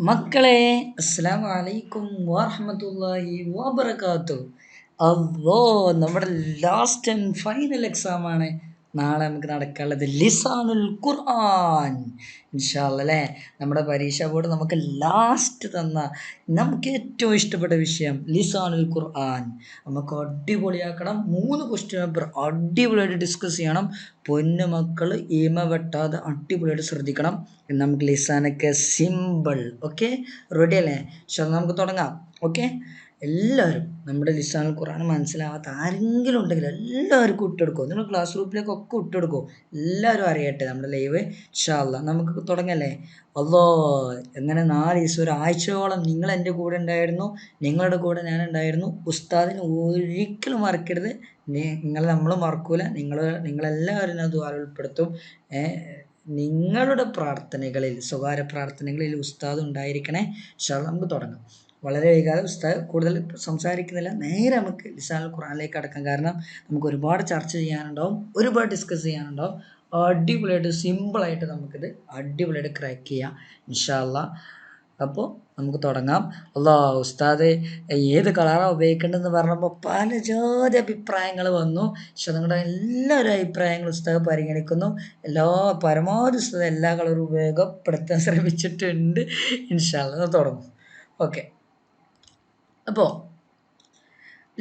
മക്കളെ, അസ്സലാമു അലൈക്കും വറഹ്മത്തുള്ളാഹി വബറകാതുഹു. അല്ലോ, നമ്മുടെ ലാസ്റ്റ് ആൻഡ് ഫൈനൽ എക്സാം ആണ് നാളെ നമുക്ക് നടക്കാനുള്ളത്. ലിസാനുൽ ഖുർആൻ ഇൻഷാ അല്ലാ അല്ലേ. നമ്മുടെ പരീക്ഷാ ബോർഡ് നമുക്ക് ലാസ്റ്റ് തന്ന നമുക്ക് ഏറ്റവും ഇഷ്ടപ്പെട്ട വിഷയം ലിസാനുൽ ഖുർആൻ. നമുക്ക് അടിപൊളിയാക്കണം. 3 ക്വസ്റ്റ്യൻ പേപ്പർ അടിപൊളിയായിട്ട് ഡിസ്കസ് ചെയ്യണം. പൊന്നു മക്കൾ ഇമ വെട്ടാതെ അടിപൊളിയായിട്ട് ശ്രദ്ധിക്കണം. നമുക്ക് ലിസാനൊക്കെ സിമ്പിൾ. ഓക്കെ, റെഡി അല്ലേ? നമുക്ക് തുടങ്ങാം. ഓക്കെ, എല്ലാവരും നമ്മുടെ ലിസാനുൽ ഖുർആൻ മനസ്സിലാവാത്ത ആരെങ്കിലും ഉണ്ടെങ്കിൽ എല്ലാവർക്കും ഇട്ടെടുക്കും. നിങ്ങൾ ക്ലാസ് ഗ്രൂപ്പിലേക്കൊക്കെ ഇട്ടെടുക്കും. എല്ലാവരും അറിയട്ടെ നമ്മുടെ ലൈവ്. ഇൻഷാ അല്ലാ നമുക്ക് തുടങ്ങല്ലേ. അല്ലോ, എങ്ങനെ 4 ദിവസം ഒരാഴ്ചയോളം നിങ്ങൾ എൻ്റെ കൂടെ ഉണ്ടായിരുന്നു, നിങ്ങളുടെ കൂടെ ഞാൻ ഉണ്ടായിരുന്നു. ഉസ്താദിനെ ഒരിക്കലും മറക്കരുത്. നമ്മൾ മറക്കൂല. നിങ്ങളെല്ലാവരും അത് ഉൾപ്പെടുത്തും. നിങ്ങളുടെ പ്രാർത്ഥനകളിൽ, സ്വകാര്യ പ്രാർത്ഥനകളിൽ ഉസ്താദ് ഉണ്ടായിരിക്കണേ. ഇൻഷാ അല്ലാ നമുക്ക് തുടങ്ങാം. വളരെ വൈകാതെ ഉസ്താദ് കൂടുതൽ സംസാരിക്കുന്നില്ല, നേരെ നമുക്ക് ലിസാനുൽ ഖുർആനിലേക്ക് കടക്കാം. കാരണം നമുക്ക് ഒരുപാട് ചർച്ച ചെയ്യാനുണ്ടാവും, ഒരുപാട് ഡിസ്കസ് ചെയ്യാനുണ്ടാവും. അടിപൊളിയായിട്ട് സിമ്പിളായിട്ട് നമുക്കിത് അടിപൊളിയായിട്ട് ക്രാക്ക് ചെയ്യാം ഇൻഷാ അല്ലാ. അപ്പോൾ നമുക്ക് തുടങ്ങാം. ഉസ്താദ് ഏത് കളറാണ് ഉപയോഗിക്കേണ്ടതെന്ന് പറഞ്ഞപ്പോൾ പല ജാതി അഭിപ്രായങ്ങൾ വന്നു. പക്ഷെ നിങ്ങളുടെ എല്ലാവരും അഭിപ്രായങ്ങൾ ഉസ്താദ് പരിഗണിക്കുന്നു. പരമാവധി ഉസ്താദ് എല്ലാ കളറും ഉപയോഗപ്പെടുത്താൻ ശ്രമിച്ചിട്ടുണ്ട്. ഇൻഷാ അല്ലാ തുടങ്ങും. ഓക്കെ, അപ്പോൾ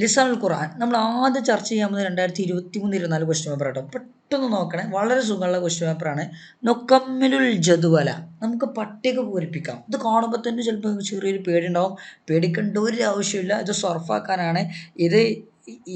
ലിസാനുൽ ഖുർആൻ നമ്മൾ ആദ്യം ചർച്ച ചെയ്യാൻ പോകുന്നത് 2023-24 ക്വസ്റ്റ്യൻ പേപ്പർ കേട്ടോ. പെട്ടെന്ന് നോക്കണേ, വളരെ സുഖമുള്ള ക്വസ്റ്റ്യൻ പേപ്പറാണ്. നൊക്കമ്മിലുൽ ജദുവല, നമുക്ക് പട്ടിക പൂരിപ്പിക്കാം. ഇത് കാണുമ്പോൾ തന്നെ ചിലപ്പോൾ ചെറിയൊരു പേടിയുണ്ടാവും. പേടിക്കേണ്ട ഒരു ആവശ്യമില്ല. ഇത് സർഫാക്കാനാണ്. ഇത്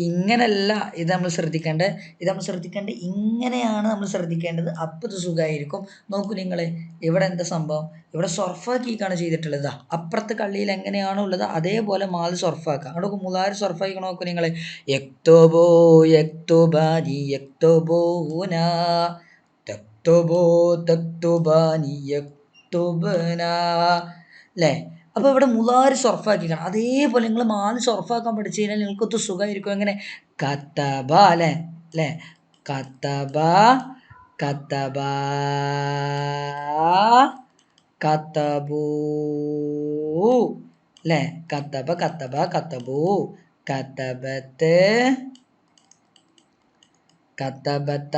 ഇങ്ങനെയല്ല ഇത് നമ്മൾ ശ്രദ്ധിക്കേണ്ടത് ഇങ്ങനെയാണ് നമ്മൾ ശ്രദ്ധിക്കേണ്ടത്. അപ്പോൾ ഇത് സുഖമായിരിക്കും. നോക്കൂ നിങ്ങൾ, ഇവിടെ എന്താ സംഭവം? ഇവിടെ സൊർഫാക്കിക്കാണ് ചെയ്തിട്ടുള്ളത്. അപ്പുറത്തെ കള്ളിയിൽ എങ്ങനെയാണോ ഉള്ളത് അതേപോലെ മാൽ സൊർഫാക്കുക. അവിടെ മുലാര് സൊർഫാക്കി നോക്കൂ നിങ്ങൾ. യക്തോബോ യക്തോബാനി യക്തോബോന തക്തോബോ തക്തോബാനി യക്തോബന അല്ലേ. അപ്പോൾ ഇവിടെ മുലാര് സൊർഫാക്കിക്കണം. അതേപോലെ നിങ്ങൾ മാൽ സൊർഫാക്കാൻ പഠിച്ചു കഴിഞ്ഞാൽ നിങ്ങൾക്കൊത്ത് സുഖമായിരിക്കും. എങ്ങനെ? കത്തബ അല്ലേ അല്ലേ, കത്തബ കത്തബ കത്തബൂ അല്ലേ, കത്തബ കത്തബ കത്തബൂ, കത്തബത്ത് കത്തബത്ത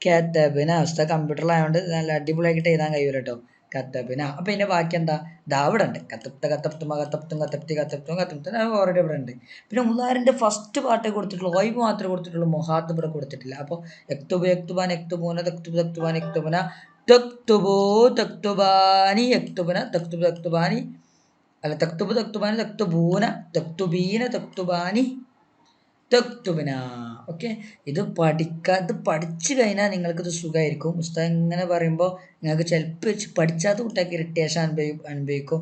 കത്തബിന. അവസ്ഥ കമ്പ്യൂട്ടറിലായതുകൊണ്ട് നല്ല അടിപൊളിയാക്കിയിട്ട് എഴുതാൻ കഴിയൂല കേട്ടോ. കത്തബിന. അപ്പം ഇതിൻ്റെ ബാക്കി എന്താ? ഇവിടെ ഉണ്ട്. കത്തപ്ത കത്തപ്തുമ കത്തപ്തും കത്തപ്തി കത്തപ്തും കത്തപ്തും ഓൾറെഡി ഇവിടെ ഉണ്ട്. പിന്നെ മുലാറിൻ്റെ ഫസ്റ്റ് പാർട്ടേ കൊടുത്തിട്ടുള്ളൂ, ഒയ്വ് മാത്രമേ കൊടുത്തിട്ടുള്ളൂ, മൊഹാത്ത് ഇവിടെ കൊടുത്തിട്ടില്ല. അപ്പോൾ യക്തുബ് യക്തുബാൻ യക്തുബൂന തക്തുബ് തക്തുബാൻ യക്തുബന തക്തുബോ തക്തുബാനി യക്തുബന തക്തുബ് തക്തുബാനി അല്ല തക്തുബ് തക്തുബാനി തക്തുബൂന തക്തുബീന തക്തുബാനി തക്തുബിന. ഓക്കെ, ഇത് പഠിച്ചു കഴിഞ്ഞാൽ നിങ്ങൾക്കിത് സുഖമായിരിക്കും. ഉസ്താദ് ഇങ്ങനെ പറയുമ്പോൾ നിങ്ങൾക്ക് ചിലപ്പോൾ പഠിച്ചാത്ത കുട്ടിയൊക്കെ ഇറിറ്റേഷൻ അനുഭവിക്കും.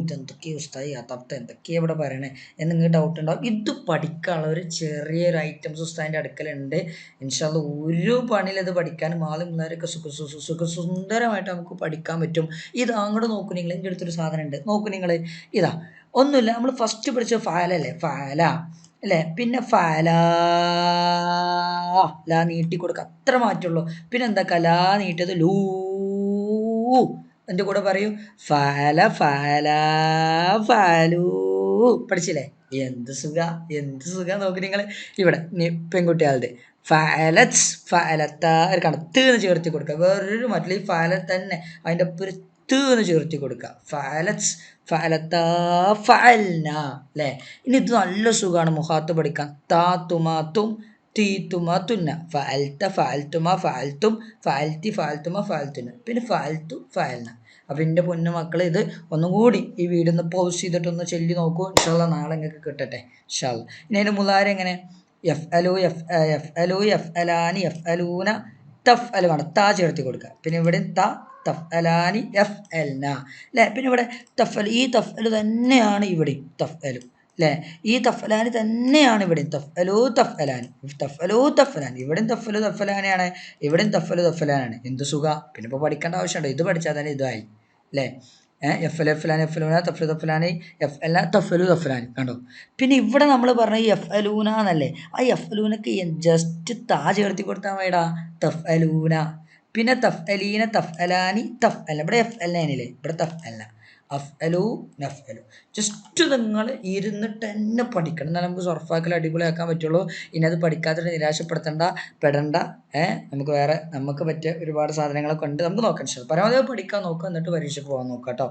ഇതെന്തൊക്കെയാണ് ഉസ്താദ് യഥാർത്ഥം എന്തൊക്കെയാണ് ഇവിടെ പറയണേ എന്ന് നിങ്ങൾക്ക് ഡൗട്ട് ഉണ്ടാവും. ഇത് പഠിക്കാനുള്ള ഒരു ചെറിയൊരു ഐറ്റംസ് ഉസ്താദിൻ്റെ അടുക്കലുണ്ട്. ഇൻഷാ അല്ലാ ഒരു പണിയിൽ ഇത് പഠിക്കാനും ആളും പിള്ളേരൊക്കെ സുഖസുന്ദരമായിട്ട് നമുക്ക് പഠിക്കാൻ പറ്റും. ഇത് അങ്ങോട്ട് നോക്കൂ നിങ്ങൾ. എൻ്റെ അടുത്തൊരു സാധനം ഉണ്ട്, നോക്കൂ നിങ്ങൾ. ഇതാ ഒന്നുമില്ല, നമ്മൾ ഫസ്റ്റ് പഠിച്ച ഫാലല്ലേ, ഫാല അല്ലേ. പിന്നെ ഫാലാ ലാ നീട്ടി കൊടുക്കുക, അത്ര മാറ്റുള്ളൂ. പിന്നെ എന്താ ലാ നീട്ടിയത് ലൂ. എൻ്റെ കൂടെ പറയൂ, ഫാല ഫാല ഫാലൂ. പഠിച്ചില്ലേ? എന്ത് സുഖ നോക്കി നിങ്ങൾ. ഇവിടെ പെൺകുട്ടികളുടെ ഫാലറ്റ്സ് ഫാലത്ത ഒരു കണത്ത് ചേർത്തി കൊടുക്കുക. വേറൊരു മറ്റുള്ള ഈ ഫാലത്ത് തന്നെ അതിൻ്റെ എന്ന് ചേർത്തി കൊടുക്കുക. ഫാലറ്റ്സ് ഫഅലത്ത ഫഅൽന അല്ലേ. ഇനി ഇത് നല്ല സുഖമാണ് മുഹാത്ത് പഠിക്കാൻ. താ തുമാ തും തീ തുമാ തുന്ന ഫഅൽത്ത ഫഅൽത്തുമ ഫഅൽത്തും ഫഅൽത്തി ഫഅൽത്തുമ ഫഅൽത്തുന പിന്നെ ഫഅൽത്തു ഫഅൽന. അപ്പം എൻ്റെ പൊന്നു മക്കളെ, ഇത് ഒന്നും കൂടി ഈ വീഡിയോ ഒന്ന് പോസ് ചെയ്തിട്ടൊന്ന് ചൊല്ലി നോക്കൂ. ഇൻഷാ അല്ലാ നാളെ നിങ്ങൾക്ക് കിട്ടട്ടെ ഇൻഷാ അല്ലാ. ഇനി അതിൻ്റെ മുലാര എങ്ങനെ? എഫ് അലു എഫ് എഫ് അലു എഫ് അലാനി എഫ് അലൂന തഫ് അലു ആണ്, താ ചേർത്തി കൊടുക്കുക. പിന്നെ ഇവിടെ ത തഫ്അലാനി യഫ്അൽന അല്ലേ. പിന്നെ ഇവിടെ തഫ്അൽ, ഈ തഫ്അൽ തന്നെയാണ് ഇവിടെയും തഫ്അലു അല്ലേ. ഈ തഫ്അലാനി തന്നെയാണ് ഇവിടെയും തഫ്അലു തഫ്അലാനി തഫ്അലു തഫ്അലാനി. ഇവിടെയും തഫ്അലു തഫ്അലാനിയാണ്, ഇവിടെയും തഫ്അലു തഫ്അലാനാണ്. എന്ത് സുഖ. പിന്നെ ഇപ്പോൾ പഠിക്കേണ്ട ആവശ്യമുണ്ടോ? ഇത് പഠിച്ചാൽ തന്നെ ഇതായി അല്ലേ. F L F ലാനി F എലൂന തഫ്ലു തഫ്ലാനി F L തഫ്ലു തഫ്ലാനി കണ്ടോ. പിന്നെ ഇവിടെ നമ്മൾ പറഞ്ഞ എഫ് അലൂന എന്നല്ലേ, ആ എഫ് അലൂനക്ക് ജസ്റ്റ് താ ചേർത്തി കൊടുത്താൽ വേടാ തഫ് അലൂന പിന്നെ തഫ്അലീന, തഫ്അലാനി, തഫ്അല. ഇവിടെ എഫ്അലിനില്ലേ, ഇവിടെ തഫ്അല. അഫ്അലു, നഫ്അലു. ജസ്റ്റ് നിങ്ങൾ ഇരുന്നിട്ട് തന്നെ പഠിക്കണം, എന്നാൽ നമുക്ക് സർഫാക്കൽ അടിപൊളിയാക്കാൻ പറ്റുള്ളൂ. ഇനി അത് പഠിക്കാത്തിട്ട് പെടണ്ട. നമുക്ക് പറ്റിയ ഒരുപാട് സാധനങ്ങളൊക്കെ ഉണ്ട്, നമുക്ക് നോക്കാൻ ശ്രമിക്കാം. പരമാവധി പഠിക്കാൻ നോക്കുക, എന്നിട്ട് പരീക്ഷയ്ക്ക് പോകാൻ നോക്കാം കേട്ടോ.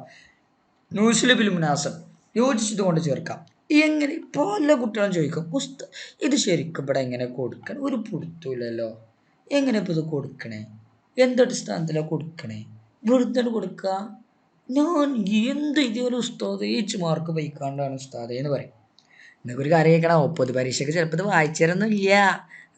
നൂസ്ലിബിൽ മുനാസബ് യോജിച്ചത് കൊണ്ട് ചേർക്കാം. എങ്ങനെ പല കുട്ടികളും ചോദിക്കും, ഇത് ശരിക്കും ഇവിടെ എങ്ങനെ കൊടുക്കണം, ഒരു പിടുത്തൂലല്ലോ, എങ്ങനെ ഇപ്പോൾ ഇത് കൊടുക്കണേ, എന്തടിസ്ഥാനത്തിലാണ് കൊടുക്കണേ, വെറുതെ കൊടുക്കുക. ഞാൻ എന്ത് ഇതുപോലെ ഉസ്താദ് ഏച്ച് മാർക്ക് പോയിക്കാണ്ടാണ് ഉസ്താദേ എന്ന് പറയും. നിങ്ങൾക്കൊരു കാര്യം കേൾക്കണം, പൊതു പരീക്ഷയ്ക്ക് ചിലപ്പോൾ ഇത് വായിച്ചേരൊന്നും ഇല്ല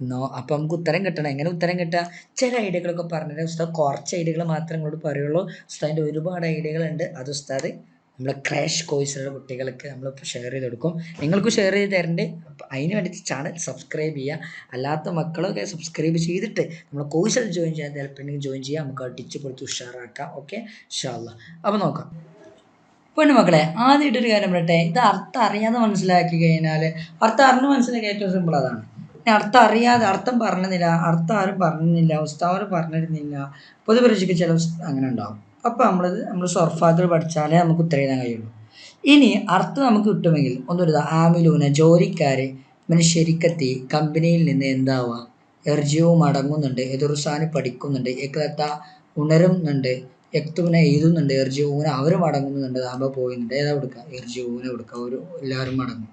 എന്നോ. അപ്പം നമുക്ക് ഉത്തരം കിട്ടണം. എങ്ങനെ ഉത്തരം കിട്ടുക? ചില ഐഡിയകളൊക്കെ പറഞ്ഞിട്ട് ഉസ്താദ് കുറച്ച് ഐഡിയകൾ മാത്രമേ ഇങ്ങോട്ട് പറയുള്ളൂ. ഉസ്താദിൻ്റെ ഒരുപാട് ഐഡിയകളുണ്ട്. അത് ഉസ്താദ് നമ്മളെ ക്രാഷ് കോഴ്സിലുള്ള കുട്ടികൾക്ക് നമ്മൾ ഷെയർ ചെയ്ത് കൊടുക്കും. നിങ്ങൾക്ക് ഷെയർ ചെയ്ത് തരേണ്ടത്. അപ്പം അതിന് വേണ്ടിയിട്ട് ചാനൽ സബ്സ്ക്രൈബ് ചെയ്യുക. അല്ലാത്ത മക്കളൊക്കെ സബ്സ്ക്രൈബ് ചെയ്തിട്ട് നമ്മൾ കോഴ്സിൽ ജോയിൻ ചെയ്യാൻ താല്പര്യമുണ്ടെങ്കിൽ ജോയിൻ ചെയ്യുക. നമുക്ക് അടിച്ച് പൊളിച്ച് ഉഷാറാക്കാം. ഓക്കെ, ഇൻഷാ അല്ലാഹ്. അപ്പോൾ നോക്കാം. പെണ്ണുമക്കളെ, ആദ്യമായിട്ടൊരു കാര്യം പറയട്ടെ. ഇത് അർത്ഥം അറിയാതെ മനസ്സിലാക്കി കഴിഞ്ഞാൽ, അർത്ഥം അറിഞ്ഞ് മനസ്സിലാക്കി ഏറ്റവും സിമ്പിൾ അതാണ്. ഇനി അർത്ഥം അറിയാതെ, അർത്ഥം പറഞ്ഞില്ല, അർത്ഥം ആരും പറഞ്ഞില്ല, ഉസ്താദ് പറഞ്ഞിരുന്നില്ല, പൊതുപരീക്ഷയ്ക്ക് ചില അങ്ങനെ ഉണ്ടാവും. അപ്പോൾ നമ്മൾ സർഫാത്തിൽ പഠിച്ചാലേ നമുക്ക് ഉത്തരം എഴുതാൻ കഴിയുള്ളൂ. ഇനി അർത്ഥം നമുക്ക് കിട്ടുമെങ്കിൽ ഒന്നൊരു ആമിലൂന, ജോലിക്കാർ ശരിക്കത്തി കമ്പനിയിൽ നിന്ന് എന്താവുക, എർജിയവും അടങ്ങുന്നുണ്ട്, എതിർസാന് പഠിക്കുന്നുണ്ട്, എക്ലത്ത ഉണരുന്നുണ്ട്, എക്തുവിനെ എഴുതുന്നുണ്ട്, എർജിയൂന അവരും അടങ്ങുന്നുണ്ട്, ആകുമ്പോൾ പോയിട്ടുണ്ട്. ഏതാ കൊടുക്കുക? എർജിയൂന കൊടുക്കുക. എല്ലാവരും അടങ്ങും.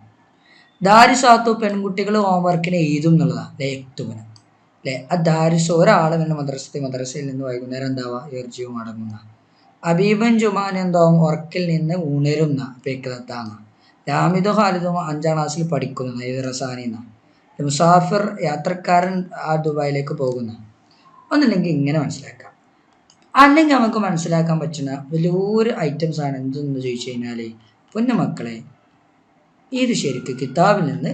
ദാരിസാത്തു പെൺകുട്ടികൾ ഹോംവർക്കിനെ എഴുതും എന്നുള്ളതാണ് അല്ലെ, എക്തുവിന അല്ലെ. ആ ദാരിസ് ഒരാൾ പിന്നെ മദ്രസയിൽ നിന്ന് വൈകുന്നേരം എന്താവുക, എർജിയും അടങ്ങുന്ന. അബീബൻ ജുമാൻ എന്താവും, ഉറക്കിൽ നിന്ന് ഉണരുന്ന, പേക്കലത്താന്ന. ലാമിദും ഖാലിദും 5ാം ക്ലാസ്സിൽ പഠിക്കുന്ന, റസാനിന്ന. മുസാഫിർ യാത്രക്കാരൻ ആ ദുബായിലേക്ക് പോകുന്ന. ഒന്നില്ലെങ്കിൽ ഇങ്ങനെ മനസ്സിലാക്കാം. അല്ലെങ്കിൽ നമുക്ക് മനസ്സിലാക്കാൻ പറ്റുന്ന വലിയൊരു ഐറ്റംസ് ആണ് എന്തെന്ന് ചോദിച്ചു കഴിഞ്ഞാൽ, പൊന്നുമക്കളെ, ഇത് ശരിക്കും കിതാബിൽ നിന്ന്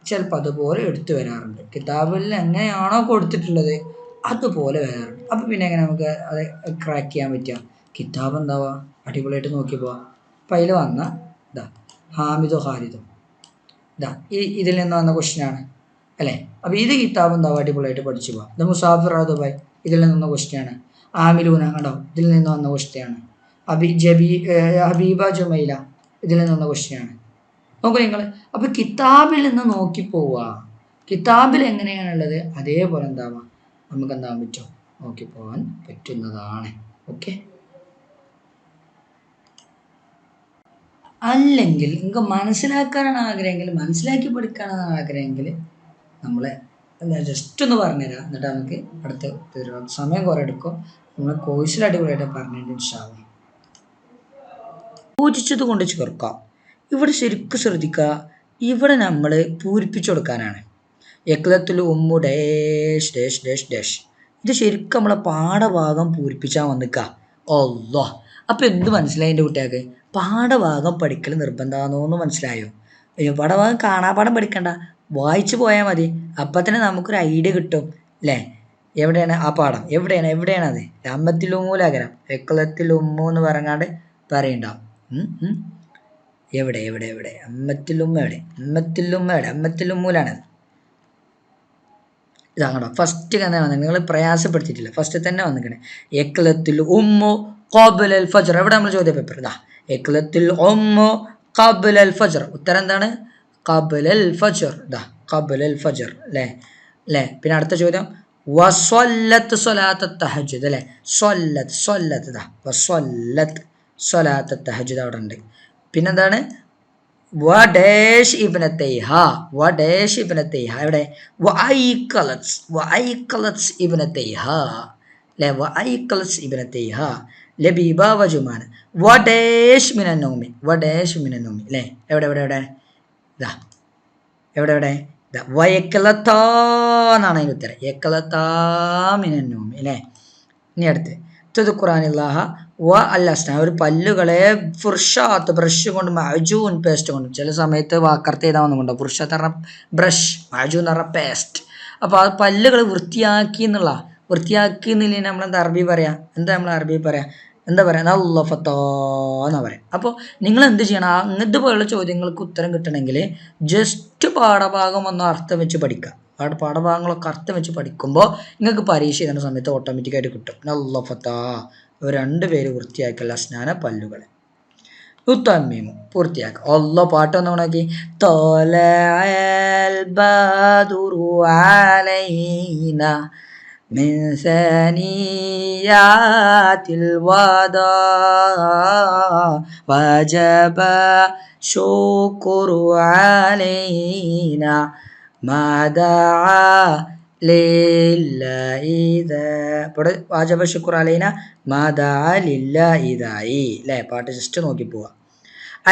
ചിലപ്പോൾ അതുപോലെ എടുത്തു വരാറുണ്ട്. കിതാബിൽ എങ്ങനെയാണോ കൊടുത്തിട്ടുള്ളത് അതുപോലെ വരാറുണ്ട്. അപ്പോൾ പിന്നെ എങ്ങനെ നമുക്ക് അത് ക്രാക്ക് ചെയ്യാൻ പറ്റുക? കിതാബ് എന്താവുക, അടിപൊളിയായിട്ട് നോക്കി പോവാം. അപ്പം അതിൽ വന്ന ഹാമിദോ ഖാലിദോ ഇതിൽ നിന്ന് വന്ന ക്വസ്റ്റ്യനാണ് അല്ലേ. അപ്പോൾ ഇത് കിതാബ് എന്താവുക, അടിപൊളിയായിട്ട് പഠിച്ചു പോവാം. ഇത് മുസാഫിർ ദുബായ് ഇതിൽ നിന്നുള്ള ക്വസ്റ്റ്യനാണ്. ആമിലൂന കണ്ടോ, ഇതിൽ നിന്ന് വന്ന ക്വസ്റ്റ്യനാണ്. ഹബീബ ജുമൈല ഇതിൽ നിന്നുള്ള ക്വസ്റ്റ്യനാണ്. നോക്കൂ നിങ്ങൾ. അപ്പോൾ കിതാബിൽ നിന്ന് നോക്കി പോവുക. കിതാബിൽ എങ്ങനെയാണുള്ളത് അതേപോലെ എന്താവാം, നമുക്ക് എന്താകാൻ പറ്റും, നോക്കി പോകാൻ പറ്റുന്നതാണ്. ഓക്കെ. അല്ലെങ്കിൽ നിങ്ങൾക്ക് മനസ്സിലാക്കാനാണ് ആഗ്രഹമെങ്കിൽ, മനസ്സിലാക്കി പഠിക്കാനാണ് ആഗ്രഹമെങ്കിൽ നമ്മളെ ജസ്റ്റ് ഒന്ന് പറഞ്ഞുതരാം. എന്നിട്ട് നമുക്ക് അടുത്ത സമയം കുറേ എടുക്കും. നമ്മളെ കോഴ്സിൽ അടിപൊളിയായിട്ട് പറഞ്ഞിട്ട് ഇൻഷാ അല്ലാഹ്. പൂജിച്ചത് കൊണ്ട് ചേർക്കാം. ഇവിടെ ശരിക്കും ശ്രദ്ധിക്കുക. ഇവിടെ നമ്മൾ പൂരിപ്പിച്ചു കൊടുക്കാനാണ്. യക്ലത്തുൽ ഉമ്മു ഡേഷ് ഡേഷ് ഡേഷ് ഡേഷ്. ഇത് ശരിക്കും നമ്മളെ പാഠഭാഗം പൂരിപ്പിച്ചാൽ വന്നിക്കുക. അല്ലാഹ്. അപ്പോൾ എന്ത് മനസ്സിലായി എൻ്റെ കുട്ടികൾക്ക്? പാഠഭാഗം പഠിക്കൽ നിർബന്ധമാണെന്ന് മനസ്സിലായോ? പാഠഭാഗം കാണാപാഠം പഠിക്കണ്ട, വായിച്ചു പോയാൽ മതി. അപ്പം തന്നെ നമുക്കൊരു ഐഡിയ കിട്ടും അല്ലേ. എവിടെയാണ് ആ പാഠം, എവിടെയാണത്? അമ്മത്തിലുമ്മൂലകരം യക്ലത്തുൽ എന്ന് പറഞ്ഞാണ്ട് പറയുണ്ടാവും. എവിടെ അമ്മത്തിലുമ്മൂലാണത്. ഇതാണോ ഫസ്റ്റ് തന്നെ വന്നത്? നിങ്ങൾ പ്രയാസപ്പെടുത്തിയിട്ടില്ല, ഫസ്റ്റ് തന്നെ വന്നിക്കണേ. യക്ലത്തുൽ ഉമ്മു ഖബ്ലൽ ഫജ്ർ. എവിടെ നമ്മൾ ചോദ്യ പേപ്പർ ഇതാ, യക്ലത്തുൽ ഉമ്മു ഖബ്ലൽ ഫജ്ർ. ഉത്തരം എന്താണ്? ഖബ്ലൽ ഫജ്ർ. ഇതാ ഖബ്ലൽ ഫജ്ർ അല്ലേ. പിന്നെ അടുത്ത ചോദ്യം, വസ്വല്ലത്ത് സ്വലാത്ത തഹജ്ജുദ് അല്ലേ. സ്വല്ലത്ത് ഇതാ വസ്വല്ലത്ത് സ്വലാത്ത തഹജ്ജുദ് അവിടെ ഉണ്ട്. പിന്നെന്താണ്? വഡേഷ് ഇബ്നത്തൈഹ. എവിടെ? വഐഖലത്സ് ഇബ്നത്തൈഹ അല്ലേ. വഐഖലത്സ് ഇബ്നത്തൈഹ ലബീബ വജുമാൻ. വഡേഷ് മിനന്നൂമി അല്ലേ. എവിടെ ഇതാ എവിടെ വയക്കലത്താന്നാണ് അതിൻ്റെ ഉത്തരം. യക്കലത്താ മിനന്നൂമി അല്ലേ. ഇനി അടുത്ത് തുദുഖുറാനില്ലാഹ വ അല്ലസ്ന. ഒരു പല്ലുകളെ ഫുർഷാത്ത് ബ്രഷ് കൊണ്ട്, മഅജൂൻ പേസ്റ്റ് കൊണ്ട്. ചില സമയത്ത് വാക്കർത്ത് ചെയ്താവുന്നുണ്ടോ, ഫുർഷത്ത് പറഞ്ഞ ബ്രഷ്, മഅജൂൻ എന്ന് പറഞ്ഞ പേസ്റ്റ്. അപ്പോൾ ആ പല്ലുകൾ വൃത്തിയാക്കി എന്നില്ലേ നമ്മളെന്താ അറബി പറയാം? എന്താ പറയുക? നല്ല ഫത്താന്നാ പറയാം. അപ്പോൾ നിങ്ങൾ എന്ത് ചെയ്യണം, ഇതുപോലുള്ള ചോദ്യങ്ങൾക്ക് ഉത്തരം കിട്ടണമെങ്കിൽ ജസ്റ്റ് പാഠഭാഗം ഒന്ന് അർത്ഥം വെച്ച് പഠിക്കുക. അവിടെ പാഠഭാഗങ്ങളൊക്കെ അർത്ഥം വെച്ച് പഠിക്കുമ്പോൾ നിങ്ങൾക്ക് പരീക്ഷ എഴുതുന്ന സമയത്ത് ഓട്ടോമാറ്റിക്കായിട്ട് കിട്ടും. നല്ല ഫത്താ രണ്ടുപേര് വൃത്തിയാക്കല്ല സ്നാന പല്ലുകളെ. ഉത്തമീമു പൂർത്തിയാക്കുക. അല്ല പാട്ട് ഒന്ന് ഉണക്കി. തൊലഅൽ ബദറു അലൈന മിൻ സനിയാതിൽ വദാ വജബ ശുക്രു അലൈന മദഅ ലില്ലാഹി ഇവിടെ വാജബ ശുക്ർ അലൈന മദഅ ലില്ലാഹി ഇതായി അല്ലേ. പാട്ട് ജസ്റ്റ് നോക്കി പോവാ.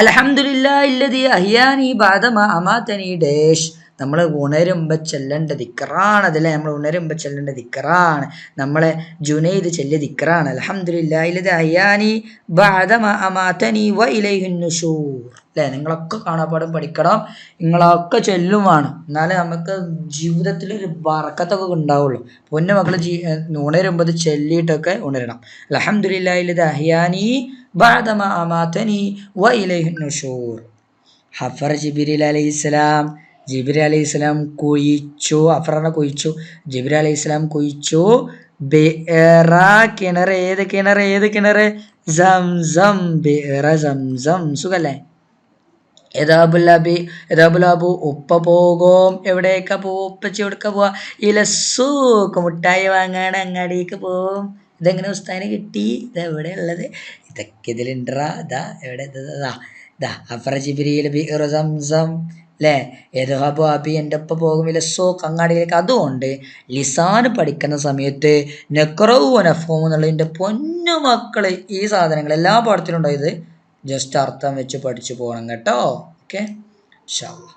അൽഹംദുലില്ലാഹില്ലദി അഹ്യാനി ബഅദമാ അമാതനി ഡേഷ്. നമ്മൾ ഉണരുമ്പോൾ ചെല്ലേണ്ട ദിക്റാണ് അതല്ലേ. നമ്മൾ ഉണരുമ്പോൾ ചെല്ലേണ്ട ദിക്റാണ്. നമ്മളെ ജുനൈദ് ചെല്ലിയ ദിക്റാണ്. അൽഹംദുലില്ലാഹില്ലദി അഹ്യാനി ബഅദമാ അമാതനി വ ഇലൈഹിൻ നുശൂർ അല്ലേ. നിങ്ങളൊക്കെ കാണാപ്പാടും പഠിക്കണം, നിങ്ങളൊക്കെ ചെല്ലുമാണ്. എന്നാലേ നമുക്ക് ജീവിതത്തിലൊരു ബറക്കത്തൊക്കെ ഉണ്ടാവുള്ളൂ. പൊന്നു മക്കൾ ഉണരുമ്പോൾ അത് ചെല്ലിയിട്ടൊക്കെ ഉണരണം. അൽഹംദുലില്ലാഹില്ലദി അഹ്യാനി ബഅദമാ അമാതനി വ ഇലൈഹിൻ നുശൂർ. ഹഫറ ജിബ്രീൽ അലൈഹിസ്സലാം. ജിബ്രീൽ അലൈഹിസ്സലാം കുഴിച്ചു. ഹഫറനെ കുഴിച്ചു. ജിബ്രീൽ അലൈഹിസ്സലാം കുഴിച്ചു. ബിഅറ കിണർ. ഏത് കിണർ? ഏത് കിണർ? സംസം. ബിഅറ സംസം. സുഖല്ലേ? യദാബുലാബു ഉപ്പ പോകും. എവിടേക്കാ പോവും? ഉപ്പച്ചി എവിടേക്കാ പോവാ? ഇലസൂക്ക് മുട്ടായി വാങ്ങാൻ അങ്ങാടിക്ക് പോവും. ഇതെങ്ങനെ ഉസ്താദിന് കിട്ടി? ഇതെവിടെ ഉള്ളത്? ഇതൊക്കെ ഇതിലുണ്ടാ. ഇതാ എവിടെ? ഇതാ ഹഫറ ജിബ്രീൽ ബിഅറ സംസം അല്ലേ. യദ്ഹബു അബി എൻ്റെ ഒപ്പം പോകും ഇലസൂക്ക് അങ്ങാടിയിലേക്ക്. അതുകൊണ്ട് ലിസാൻ പഠിക്കുന്ന സമയത്ത് നഖ്റഉ വനഫ്ഹമു എന്നുള്ളതിൻ്റെ പൊന്നു മക്കൾ ഈ സാധനങ്ങൾ എല്ലാ പാഠത്തിലും ഉണ്ടായത് ജസ്റ്റ് അർത്ഥം വെച്ച് പഠിച്ചു പോകണം കേട്ടോ. ഓക്കെ ഇൻഷാ അല്ലാഹ്.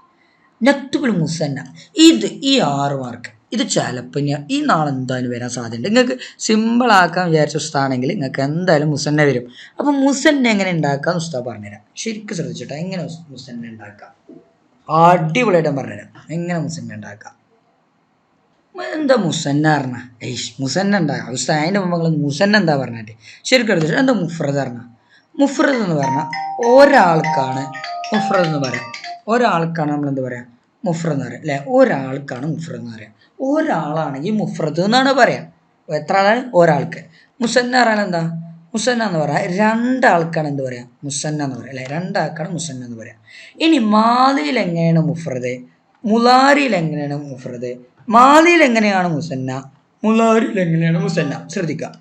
നക്തുബുൽ മുസന്ന ഇത് ഈ 6 മാർക്ക് ഇത് ചിലപ്പോൾ ഈ നാളെ എന്തായാലും വരാൻ സാധ്യതയുണ്ട്. നിങ്ങൾക്ക് സിമ്പിളാക്കാൻ വിചാരിച്ച ഉസ്താദാണെങ്കിൽ നിങ്ങൾക്ക് എന്തായാലും മുസന്ന വരും. അപ്പം മുസന്ന എങ്ങനെ ഉണ്ടാക്കാം ഉസ്താദ് പറഞ്ഞുതരാം. ശരിക്കും ശ്രദ്ധിച്ചിട്ടോ. എങ്ങനെ മുസന്ന ഉണ്ടാക്കാം അടിപൊളിയായിട്ട് പറഞ്ഞുതരാം. എങ്ങനെ മുസന്ന ഉണ്ടാക്കാം. എന്താ മുസന്ന പറഞ്ഞാൽ മുസന്ന ഉണ്ടാക്കാം ഉസ്താദ്. അതിൻ്റെ മുമ്പ് നിങ്ങൾ മുസന്ന എന്താ പറഞ്ഞിട്ട് ശരിക്കും എടുത്തിട്ട് എന്താ മുഫ്രദ് പറഞ്ഞാൽ. മുഫ്രദ് എന്ന് പറഞ്ഞാൽ ഒരാൾക്കാണ് മുഫ്രദ് എന്ന് പറയാം. ഒരാൾക്കാണ് നമ്മൾ എന്ത് പറയാം? മുഫ്രദ് എന്ന് പറയാം അല്ലേ. ഒരാൾക്കാണ് മുഫ്രദ് എന്ന് പറയാം. ഒരാളാണെങ്കിൽ മുഫ്രദ് എന്നാണ് പറയാം. എത്ര ആളാണ്? ഒരാൾക്ക്. മുസന്ന പറയാൻ എന്താ? മുസന്ന എന്ന് പറയാം രണ്ടാൾക്കാണ് എന്ത് പറയാം? മുസന്ന എന്ന് പറയാം അല്ലേ. രണ്ടാൾക്കാണ് മുസന്ന എന്ന് പറയാം. ഇനി മാദിയിൽ എങ്ങനെയാണ് മുഫ്രദ്? മുലാരിയിൽ എങ്ങനെയാണ് മുഫ്രദ്? മാദിയിൽ എങ്ങനെയാണ് മുസന്ന? മുലാരിയിൽ എങ്ങനെയാണ് മുസന്ന? ശ്രദ്ധിക്കുക.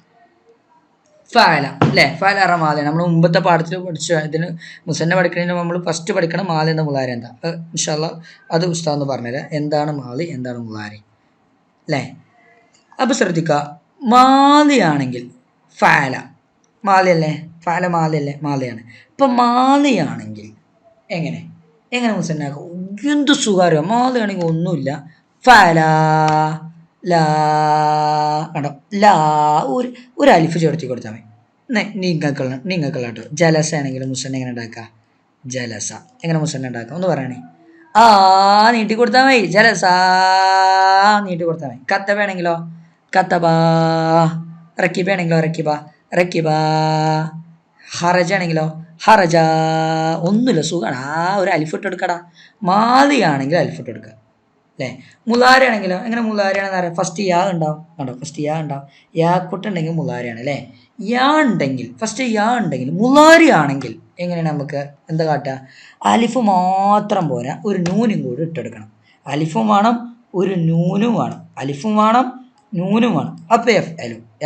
ഫഅല അല്ലേ. ഫഅല മാദിയാണ്. നമ്മൾ മുമ്പത്തെ പാഠത്തിൽ പഠിച്ച ഇതിന് മുസന്ന പഠിക്കുന്നതിന് നമ്മൾ ഫസ്റ്റ് പഠിക്കണം മാദി എന്താ മുലാരി എന്താ. ഇൻഷാ അല്ലാഹ് അത് ഉസ്താദ് എന്ന് പറഞ്ഞുതരാം. എന്താണ് മാദി എന്താണ് മുലാരി അല്ലേ. അപ്പോൾ ശ്രദ്ധിക്കുക. മാദിയാണെങ്കിൽ ഫഅല മാദിയല്ലേ. ഫഅല മാദിയല്ലേ. മാദിയാണ്. ഇപ്പം മാദിയാണെങ്കിൽ എങ്ങനെ മുസന്നാക്കും? എന്ത് സുഖാരോ. മാദിയാണെങ്കിൽ ഒന്നുമില്ല. ഫഅല ലാ കണ്ടോ. ലാ ഒരു അലിഫ് ചേർത്തി കൊടുത്താൽ മതി. നിങ്ങൾക്കുള്ള കേട്ടോ. ജലസ ആണെങ്കിൽ മുസന്ന എങ്ങനെ ഉണ്ടാക്കുക? ജലസ എങ്ങനെ മുസന്ന ഉണ്ടാക്കുക ഒന്ന് പറയണേ. നീട്ടി കൊടുത്താൽ മതി. ജലസ നീട്ടി കൊടുത്താൽ മതി. കത്തബ ആണെങ്കിലോ കത്തബാ. റക്കിബ ആണെങ്കിലോ റക്കിബാ. ഹറജ ആണെങ്കിലോ ഹറജ. ഒന്നുമില്ല സുഖമാണ്. ഒരു അലിഫിട്ട് എടുക്കടാ. മാദിയാണെങ്കിൽ അലിഫിട്ട് എടുക്കുക അല്ലേ. മുലാരി ആണെങ്കിലോ എങ്ങനെ മുലാരിയാണെന്ന് അറിയാം. ഫസ്റ്റ് യാ ഉണ്ടാവും കണ്ടോ. ഫസ്റ്റ് യാ ഉണ്ടാവും. യാക്കുട്ടുണ്ടെങ്കിൽ മുലാരിയാണ് അല്ലേ. യാ ഉണ്ടെങ്കിൽ ഫസ്റ്റ് യാ ഉണ്ടെങ്കിൽ മുലാരി ആണെങ്കിൽ എങ്ങനെയാണ് നമുക്ക് എന്താ കാട്ടുക? അലിഫ് മാത്രം പോരാ ഒരു നൂനും കൂടി ഇട്ടെടുക്കണം. അലിഫും വേണം ഒരു നൂനും വേണം. അലിഫും വേണം നൂനും വേണം. അപ്പോൾ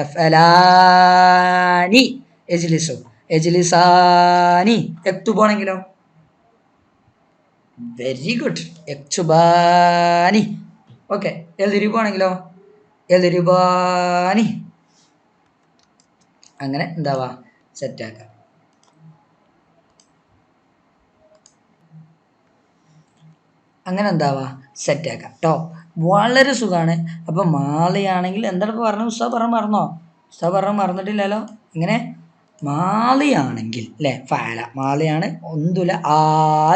എഫ്അലാനി എജ്ലിസു എജ്ലിസാനി. എക്തുബാണെങ്കിലോ വെരി ഗുഡ് എക്തുബാനി. ഓക്കെ. എൽരിബാണെങ്കിലോ എൽരിബാനി. അങ്ങനെ എന്താവാ സെറ്റാക്കാം. അങ്ങനെ എന്താവാ സെറ്റാക്കാം കേട്ടോ. വളരെ സുഖമാണ്. അപ്പം മാളിയാണെങ്കിൽ എന്താണ് ഇപ്പോൾ പറഞ്ഞത്? ഉസ്താദ് മറന്നോ? ഉസ്താദ് മറന്നിട്ടില്ലല്ലോ. ഇങ്ങനെ മാളിയാണെങ്കിൽ അല്ലേ ഫഅല മാളിയാണ്. ഒന്നുമില്ല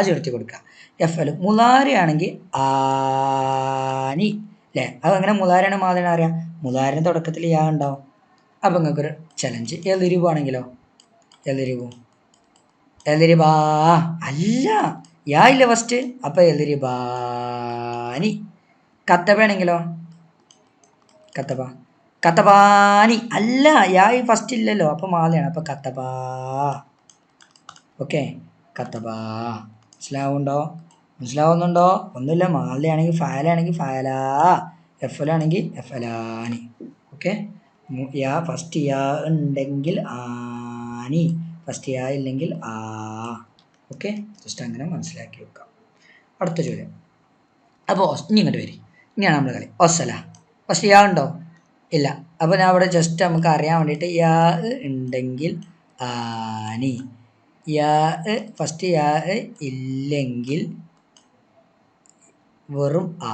ചേർത്തി കൊടുക്കുക. എഫ്അൽ മുലാരിയാണെങ്കിൽ ആനി അല്ലേ. അതങ്ങനെ മുലാരിയാണ് മാളിയാണ് അറിയാം. മുലാരിന് തുടക്കത്തിൽ യാ ഉണ്ടാവും. അപ്പം നിങ്ങൾക്കൊരു ചലഞ്ച്. എതിരിവാണെങ്കിലോ എതിരിബാ അല്ല യാ ഇല്ല ഫസ്റ്റ്. അപ്പം എതിരിബാനി കത്തബയാണെങ്കിലോ കത്തബ. കത്തബാനി അല്ല, യാ ഫസ്റ്റ് ഇല്ലല്ലോ, അപ്പോൾ മാലയാണ്. അപ്പോൾ കത്തബാ. ഓക്കെ, കത്തബാ. മനസ്സിലാവുന്നുണ്ടോ? ഒന്നുമില്ല. മാലയാണെങ്കിൽ ഫയലാണെങ്കിൽ ഫയലാ, എഫലാണെങ്കിൽ എഫലാനി. ഓക്കെ, യാ ഫസ്റ്റ് യാ ഉണ്ടെങ്കിൽ ആനി, ഫസ്റ്റ് യാ ഇല്ലെങ്കിൽ ആ. ഓക്കെ, ജസ്റ്റ് അങ്ങനെ മനസ്സിലാക്കി വെക്കാം. അടുത്ത ചോദ്യം. അപ്പോൾ ഇനി ഇങ്ങോട്ട് വരും. ഇനിയാണ് നമ്മൾ കളി. ഒസല ഫസ്റ്റ് യാ ഉണ്ടോ? ഇല്ല. അപ്പോൾ ഞാൻ അവിടെ ജസ്റ്റ് നമുക്ക് അറിയാൻ വേണ്ടിയിട്ട് യാ ഉണ്ടെങ്കിൽ ആനി, യാ ഫസ്റ്റ് യാ ഇല്ലെങ്കിൽ വെറും ആ.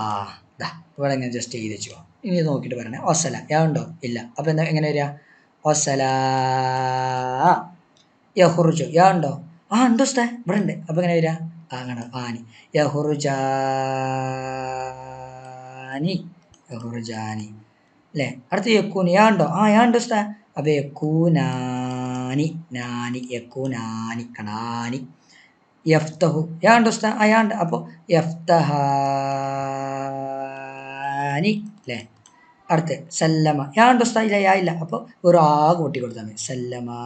ഇവിടെ ഇങ്ങനെ ജസ്റ്റ് ചെയ്ത് വെച്ചോ. ഇനി നോക്കിയിട്ട് പറയണേ. ഒസല യാ ഉണ്ടോ? ഇല്ല. അപ്പോൾ എന്താ എങ്ങനെ വരിക? ഒസല. യഹുറുജു യാ ഉണ്ടോ? ആ ഉണ്ട് ഉസ്താദ്, ഇവിടെ ഉണ്ട്. അപ്പോൾ എങ്ങനെ വരിക? അങ്ങനെ ആനി. യഹുറുജാനി, യഹുറുജാനി അല്ലേ? അടുത്ത് യക്കൂന് യാ ഉണ്ടോ? ആ യാ ഉണ്ട് ഉസ്താദ്. അപ്പോൾ യക്കൂനാനി, നാനി, യക്കൂനാനി കണാനി. യഫ്തഹു യാ ഉണ്ട് ഉസ്താദ്? ആ യാ ഉണ്ട്. അപ്പോൾ യഫ്തഹാനി അല്ലേ? അടുത്ത് സല്ലമ യാ ഉണ്ട് ഉസ്താദ്? ഇല്ല, യാ ഇല്ല. അപ്പോൾ ഒരു ആ കൂട്ടി കൊടുത്താൽ മതി. സല്ലമാ.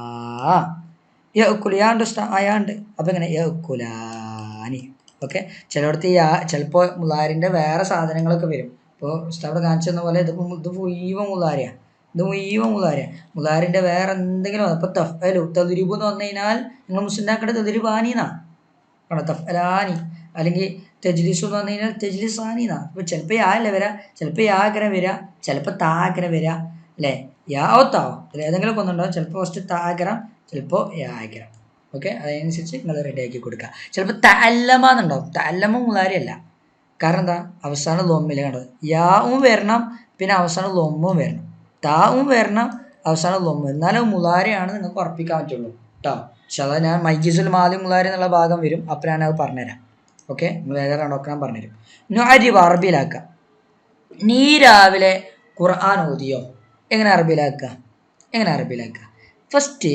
യഅ്കുലു യാ ഉണ്ട് ഉസ്താദ്? ആ യാ ഉണ്ട്. അപ്പോൾ എങ്ങനെ? യഅ്കുലാനി. ഓക്കെ, ചിലയിടത്ത് യാ ചിലപ്പോൾ മുലാരിൻ്റെ വേറെ സാധനങ്ങളൊക്കെ വരും. ഇപ്പോൾ ഉസ്താദ് അവിടെ കാണിച്ചു തന്ന പോലെ ഇത് മുഴുവൻ മുലാരിയാണ്. മുലാരിൻ്റെ വേറെ എന്തെങ്കിലും. അപ്പോൾ തഫ്അലു തദ്രിബു എന്ന് പറഞ്ഞു കഴിഞ്ഞാൽ നിങ്ങൾ മുസ്ലിനാക്കടെ തദ്രിബാനി എന്നാണ്. കണ്ടോ? തഫ്അലാനി. അല്ലെങ്കിൽ തെജ്ലിസു എന്ന് പറഞ്ഞു കഴിഞ്ഞാൽ തെജ്ലിസാനി എന്നാണ്. അപ്പോൾ ചിലപ്പോൾ യാ അല്ലേ വരിക, ചിലപ്പോൾ യാ ആഗ്രഹം വരിക, ചിലപ്പോൾ താ ആഗ്രഹം വരിക അല്ലേ? യാ ഓ താവോ അതിൽ ഏതെങ്കിലും ഒന്നുണ്ടാവും. ചിലപ്പോൾ ഫസ്റ്റ് താ ആഗ്രഹം, ചിലപ്പോൾ യാ ആഗ്രഹം. ഓക്കെ, അതനുസരിച്ച് നിങ്ങൾ റെഡിയാക്കി കൊടുക്കുക. ചിലപ്പോൾ തഅല്ലമ എന്നുണ്ടാവും. തഅല്ലമ മുലാരിയല്ല. കാരണം എന്താ? അവസാനം ലൊമ്മിൽ കണ്ടോ? യാവും വരണം, പിന്നെ അവസാനം ലൊമ്മും വരണം. താവും വരണം, അവസാനം ലൊമ്മ്. എന്നാലും മുലാരിയാണ് നിങ്ങൾക്ക് ഉറപ്പിക്കാൻ പറ്റുള്ളൂ കേട്ടോ. പക്ഷേ അത് ഞാൻ മൈജിസുൽ മാലി മുലാരി എന്നുള്ള ഭാഗം വരും. അപ്പോൾ ഞാനത് പറഞ്ഞുതരാം. ഓക്കെ, വേറെ രണ്ടൊക്കെ ഞാൻ പറഞ്ഞുതരും. നുഅരിബ് അറബിയിലാക്കുക. നീ രാവിലെ ഖുർആൻ ഓതിയോ? എങ്ങനെ അറബിയിലാക്കുക? ഫസ്റ്റ്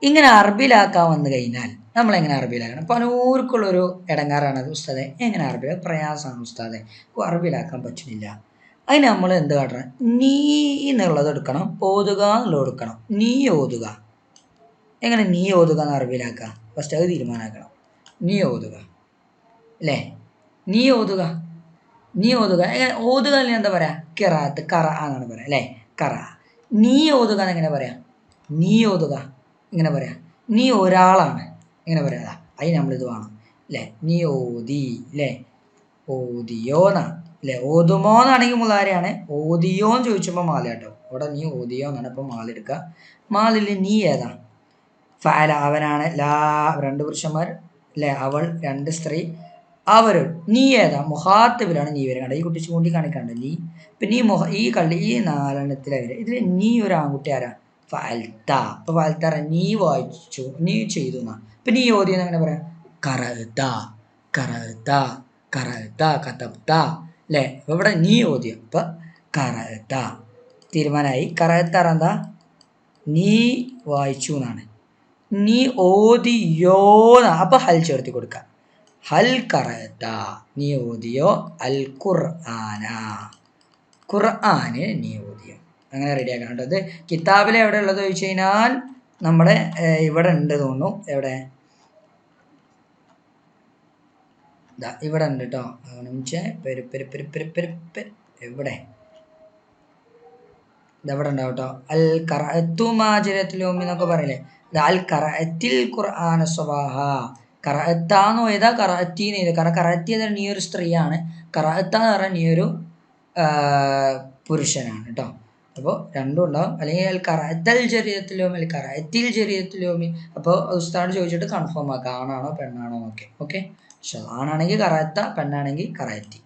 ഇങ്ങനെ അറബിയിലാക്കാൻ വന്നു കഴിഞ്ഞാൽ നമ്മളെങ്ങനെ അറബിയിലാക്കണം? പലർക്കുള്ളൊരു ഇടങ്ങാറാണ് അത്. ഉസ്താദെ എങ്ങനെ അറബിയിലാക്കുക? പ്രയാസമാണ് ഉസ്താദെ, അറബിയിലാക്കാൻ പറ്റുന്നില്ല. അതിന് നമ്മൾ എന്ത് കാട്ടണം? നീ എന്നുള്ളത് എടുക്കണം, ഓതുക എന്നുള്ളത് എടുക്കണം. നീ ഓതുക. എങ്ങനെ നീ ഓതുക എന്ന് അറബിയിലാക്കുക? ഫസ്റ്റ് അത് തീരുമാനമാക്കണം. നീ ഓതുക അല്ലേ? നീ ഓതുക. എങ്ങനെ ഓതുക എന്ന് എന്താ പറയുക? കിറാത്ത്, കറ എന്നാണ് പറയാം അല്ലേ? കറ. നീ ഓതുക എന്നെങ്ങനെ പറയാം? നീ ഓതുക ഇങ്ങനെ പറയാം. നീ ഒരാളാണ് എങ്ങനെ പറയാ? അതിന് നമ്മളിത് വേണം അല്ലേ? നീ ഓതി അല്ലേ? ഓതിയോന്നാണ് അല്ലേ? ഓതുമോ എന്നാണെങ്കിൽ മുലാരിയാണ്. ഓതിയോ എന്ന് ചോദിച്ചപ്പോൾ മാല കേട്ടോ. അവിടെ നീ ഓതിയോ എന്നാണ്. അപ്പോൾ മാല എടുക്കുക. മാലിൽ നീ ഏതാ? ഫഅല അവനാണ്. ലാ രണ്ട് പുരുഷന്മാർ അല്ലേ? അവൾ രണ്ട് സ്ത്രീ. അവർ. നീ ഏതാ? മുഹാത്തബിലാണ് നീ വരെ. കണ്ട ഈ കുട്ടി ചൂണ്ടി കാണിക്കണ്ട നീ. ഇപ്പം നീ ഈ കള്ളി ഈ നാലെണ്ണത്തിലെ വരെ. ഇതിൽ നീ ഒരു ആൺകുട്ടി ആരാ? ഫഅൽത. അപ്പോൾ ഫഅൽത നീ വായിച്ചു, നീ ചെയ്തു എന്നാ. ഇപ്പം നീ ഓതിയെന്ന് എങ്ങനെ പറയാം? കറഅത, കതബ്ത അല്ലേ? അപ്പോൾ ഇവിടെ നീ ഓതിയ. അപ്പം കറഅത തീരുമാനമായി. കറഅത എന്താ? നീ വായിച്ചു എന്നാണ്. നീ ഓതിയോന്നാ. അപ്പോൾ ഹൽ ചേർത്തി കൊടുക്കുക. ഹൽ കറഅത നീ ഓതിയോ? അൽ ഖുർആന ഖുർആന് നീ ഓതിയോ? അങ്ങനെ റെഡിയാക്കണം കേട്ടോ. ഇത് കിതാബിൽ എവിടെ ഉള്ളത് ചോദിച്ചു കഴിഞ്ഞാൽ നമ്മുടെ ഇവിടെ ഉണ്ട് തോന്നുന്നു. എവിടെ? ഇവിടെ ഉണ്ട് കേട്ടോ. എവിടെ? ഇതെവിടെ ഉണ്ടാവും കേട്ടോ. അൽ ഖറഅതു മാജിറത്തുൽ എന്നൊക്കെ പറയില്ലേ? അൽ ഖറഅത്തിൽ ഖുർആന സ്വബാഹ. കറഅത്താന്ന് എഴുതാ, കറഅത്തീന്ന് എഴുതാ. കാരണം കറഅത്തി എന്ന് പറഞ്ഞാൽ നീ ഒരു സ്ത്രീയാണ്, കറഅത്ത എന്ന് പറഞ്ഞാൽ നീ ഒരു പുരുഷനാണ് കേട്ടോ. അപ്പോൾ രണ്ടും ഉണ്ടാവും. അല്ലെങ്കിൽ അൽ കറഅത്തൽ ജരിയത്തുലോമി, അൽ കറഅത്തിൽ ജരിയത്തുലോമി. അപ്പോൾ ഉസ്താദ് ചോദിച്ചിട്ട് കൺഫേം ആക്കുക ആണാണോ പെണ്ണാണോ എന്നൊക്കെ. ഓക്കെ, ആണാണെങ്കിൽ കറഅത്ത, പെണ്ണാണെങ്കിൽ കറഅത്തി.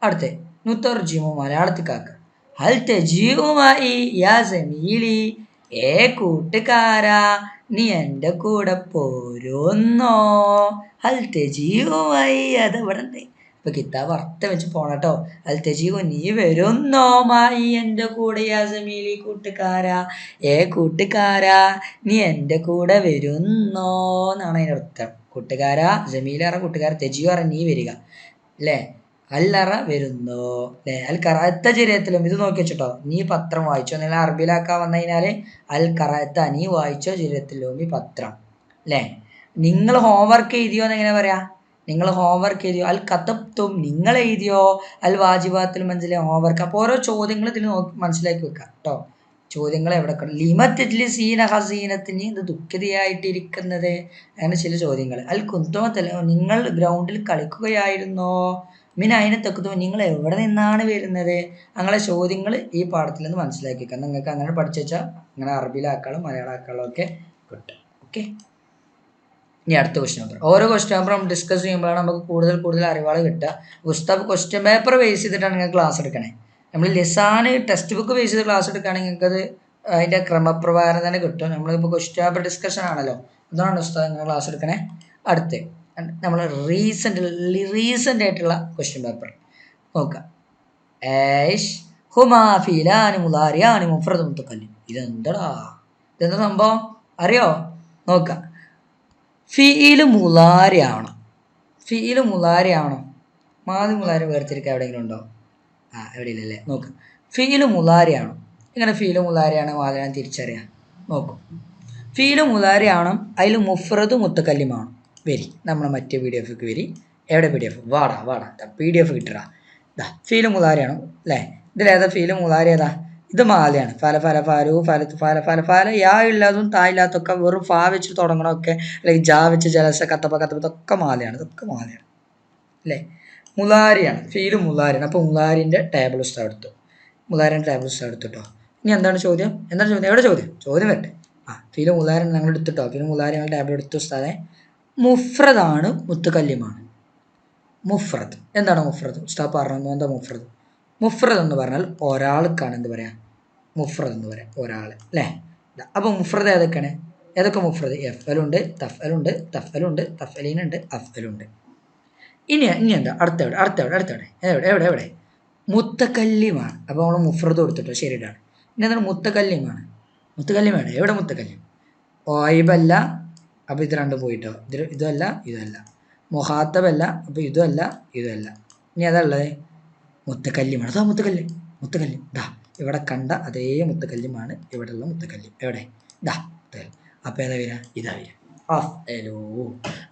അടുത്ത നുതർജിമു മലയാളത്തിക്കാക്കുക. ഹൽ തജീഉമായി യാ സമീലി, ഏ കൂട്ടുകാരാ നീ എൻ്റെ കൂടെ പോരുന്നോ? ഹൽ തജീഉമായി. അത് ഇവിടെ ഉണ്ട്. ഇപ്പൊ കിതാബ് അർത്ഥം വെച്ച് പോണട്ടോ. അൽ തജീഉ നീ വരുന്നോ? മായി എൻ്റെ കൂടെ. യാ സമീലി കൂട്ടുകാരാ, ഏ കൂട്ടുകാരാ നീ എൻ്റെ കൂടെ വരുന്നോ എന്നാണ് അതിൻ്റെ അർത്ഥം. കൂട്ടുകാരാ, ജമീല പറഞ്ഞ കൂട്ടുകാരൻ, തജീഉ പറഞ്ഞ നീ വരിക അല്ലേ? അല്ലറ വരുന്നോ അല്ലെ? അൽ കറാത്ത ജിരയത്തിലും ഇത് നോക്കി വെച്ചിട്ടോ, നീ പത്രം വായിച്ചോ. നിങ്ങൾ അറബിലാക്കാൻ വന്നു കഴിഞ്ഞാൽ അൽ കറാത്ത നീ വായിച്ചോ ജിരയത്തിലും ഈ പത്രം അല്ലേ? നിങ്ങൾ ഹോംവർക്ക് എഴുതിയോ എന്ന് എങ്ങനെ പറയാ? നിങ്ങൾ ഹോംവർക്ക് എഴുതിയോ? അൽ കതബ്തും നിങ്ങൾ എഴുതിയോ? അൽ വാജിബാത്തിൽ മനസ്സിലെ ഹോംവർക്ക്. അപ്പോൾ ഓരോ ചോദ്യങ്ങൾ ഇതിൽ മനസ്സിലാക്കി വെക്കാം കേട്ടോ. ചോദ്യങ്ങൾ എവിടെ ലിമറ്റഡ്ലി സീന ഹസീനത്തിന് ഇത് ദുഃഖിതയായിട്ടിരിക്കുന്നത്, അങ്ങനെ ചില ചോദ്യങ്ങൾ. അൽ കുന്തോത്തല നിങ്ങൾ ഗ്രൗണ്ടിൽ കളിക്കുകയായിരുന്നോ? അതിനെ തെക്കുതോ നിങ്ങൾ എവിടെ നിന്നാണ് വരുന്നത്? അങ്ങനെ ചോദ്യങ്ങൾ ഈ പാഠത്തിൽ നിന്ന് മനസ്സിലാക്കി വെക്കാം. നിങ്ങൾക്ക് അങ്ങനെ പഠിച്ചു വെച്ചാൽ അങ്ങനെ അറബിയിലാക്കാളും മലയാളമാക്കാളും ഒക്കെ കിട്ടും. ഓക്കെ, ഇനി അടുത്ത ക്വസ്റ്റ്യൻ പേപ്പർ. ഓരോ ക്വസ്റ്റ്യൻ പേപ്പർ നമ്മൾ ഡിസ്കസ് ചെയ്യുമ്പോഴാണ് നമുക്ക് കൂടുതൽ അറിവുകൾ കിട്ടുക. ഉസ്താദ് ക്വസ്റ്റ്യൻ പേപ്പർ ബേസ് ചെയ്തിട്ടാണ് നിങ്ങൾ ക്ലാസ് എടുക്കണേ. നമ്മൾ ലിസാന് ടെക്സ്റ്റ് ബുക്ക് ബേസ് ചെയ്ത് ക്ലാസ് എടുക്കുകയാണെങ്കിൽ നിങ്ങൾക്കത് അതിൻ്റെ ക്രമപ്രകാരം തന്നെ കിട്ടും. നമ്മളിപ്പോൾ ക്വസ്റ്റ്യൻ പേപ്പർ ഡിസ്കഷൻ ആണല്ലോ, അതാണ് ഉസ്താദ് നിങ്ങൾ ക്ലാസ് എടുക്കണേ. അടുത്ത് നമ്മൾ റീസെൻ്റ് ആയിട്ടുള്ള ക്വസ്റ്റ്യൻ പേപ്പർ നോക്കാം. ഏഷ് ഹുമാ ഫീലാനി മുലാരിയാനി മുഫ്രദ് മുത്തക്കല്ലിം. ഇതെന്താ സംഭവം അറിയോ? നോക്കാം. ഫീല് മുലാരി ആവണം. ഫീല് മുലാരി ആവണം. മാതി മുലാരി വേർതിരിക്കുക എവിടെയെങ്കിലും ഉണ്ടോ? എവിടെയില്ലല്ലേ? നോക്കാം. ഫീല് മുലാരി ആവണം. ഇങ്ങനെ ഫീല് മുലാരിയാണ് മാതിരി തിരിച്ചറിയാം. നോക്കും. ഫീല് മുലാരി ആവണം. അതിൽ മുഫ്രദ് മുത്തക്കല്ലിമാണ്. വരി നമ്മളെ മറ്റേ PDF വരി. എവിടെ PDF? വാടാ PDF കിട്ടടാ. ഇതാ ഫീല് മുലാരിയാണ് അല്ലേ? ഇതിലേതാ ഫീല് മുലാരി? ഏതാ? ഇത് മാലയാണ്. ഫല യാ ഇല്ലാതും താ ഇല്ലാത്തൊക്കെ വെറും ഫാ വെച്ച് തുടങ്ങണമൊക്കെ, അല്ലെങ്കിൽ ജാ വെച്ച് ജലസ കത്തപ്പ ഇതൊക്കെ മാലയാണ്. ഇതൊക്കെ മാലയാണ് അല്ലേ? മുലാരിയാണ്, ഫീല് മുലാരിയാണ്. അപ്പോൾ മുലാരിൻ്റെ ടേബിൾ പുസ്തകം എടുത്തു. മുലാരിൻ്റെ ടേബിൾ പുസ്തകം എടുത്തിട്ടോ. ഇനി എന്താണ് ചോദ്യം? എവിടെ ചോദ്യം വരട്ടെ. ഫീല് മുലാരി ഞങ്ങൾ എടുത്തിട്ടോ. ഫീല് മുലാരി ഞങ്ങൾ ടേബിൾ എടുത്തു ഉസ്താദെ. മുഫ്രദാണ് മുത്തക്കല്ലിമാണ്. മുഫ്രദ് എന്താണ് മുഫ്രദ്? ഉസ്താദ് പറഞ്ഞു. എന്താ മുഫ്രദ്? മുഫ്രദ് എന്ന് പറഞ്ഞാൽ ഒരാൾക്കാണ് എന്ത് പറയാ? മുഫ്രദ് എന്ന് പറയാം, ഒരാൾ അല്ലേ? അപ്പോൾ മുഫ്രദ് ഏതൊക്കെ മുഫ്രദ്? എഫ്അലുണ്ട്, തഫ്അലുണ്ട്, തഫ്അലീനുണ്ട്, അഫ്അലുണ്ട്. ഇനി എന്താ അടുത്തവിടെ എവിടെ? മുത്തക്കല്ലിമാണ്. അപ്പോൾ നമ്മൾ മുഫ്രദ് കൊടുത്തിട്ടോ, ശരിയാണ്. ഇനി എന്താണ്? മുത്തക്കല്ലിമാണ്. എവിടെ മുത്തക്കല്ലിം? ഓയിബല്ല, അപ്പോൾ ഇത് രണ്ടും പോയിട്ടോ. ഇതല്ല. മുഹാത്തബല്ല, അപ്പോൾ ഇതുമല്ല. ഇനി അതല്ലേ മുത്തക്കല്ലിമാണ്. അതാ മുത്തക്കല്ലിം. ഇവിടെ കണ്ട അതേ മുത്തക്കല്ലിമാണ് ഇവിടെയുള്ള മുത്തക്കല്ലിം. എവിടെ? അപ്പോൾ ഏതാ വരിക? ഇതാ വരിക. അഫ്അലു.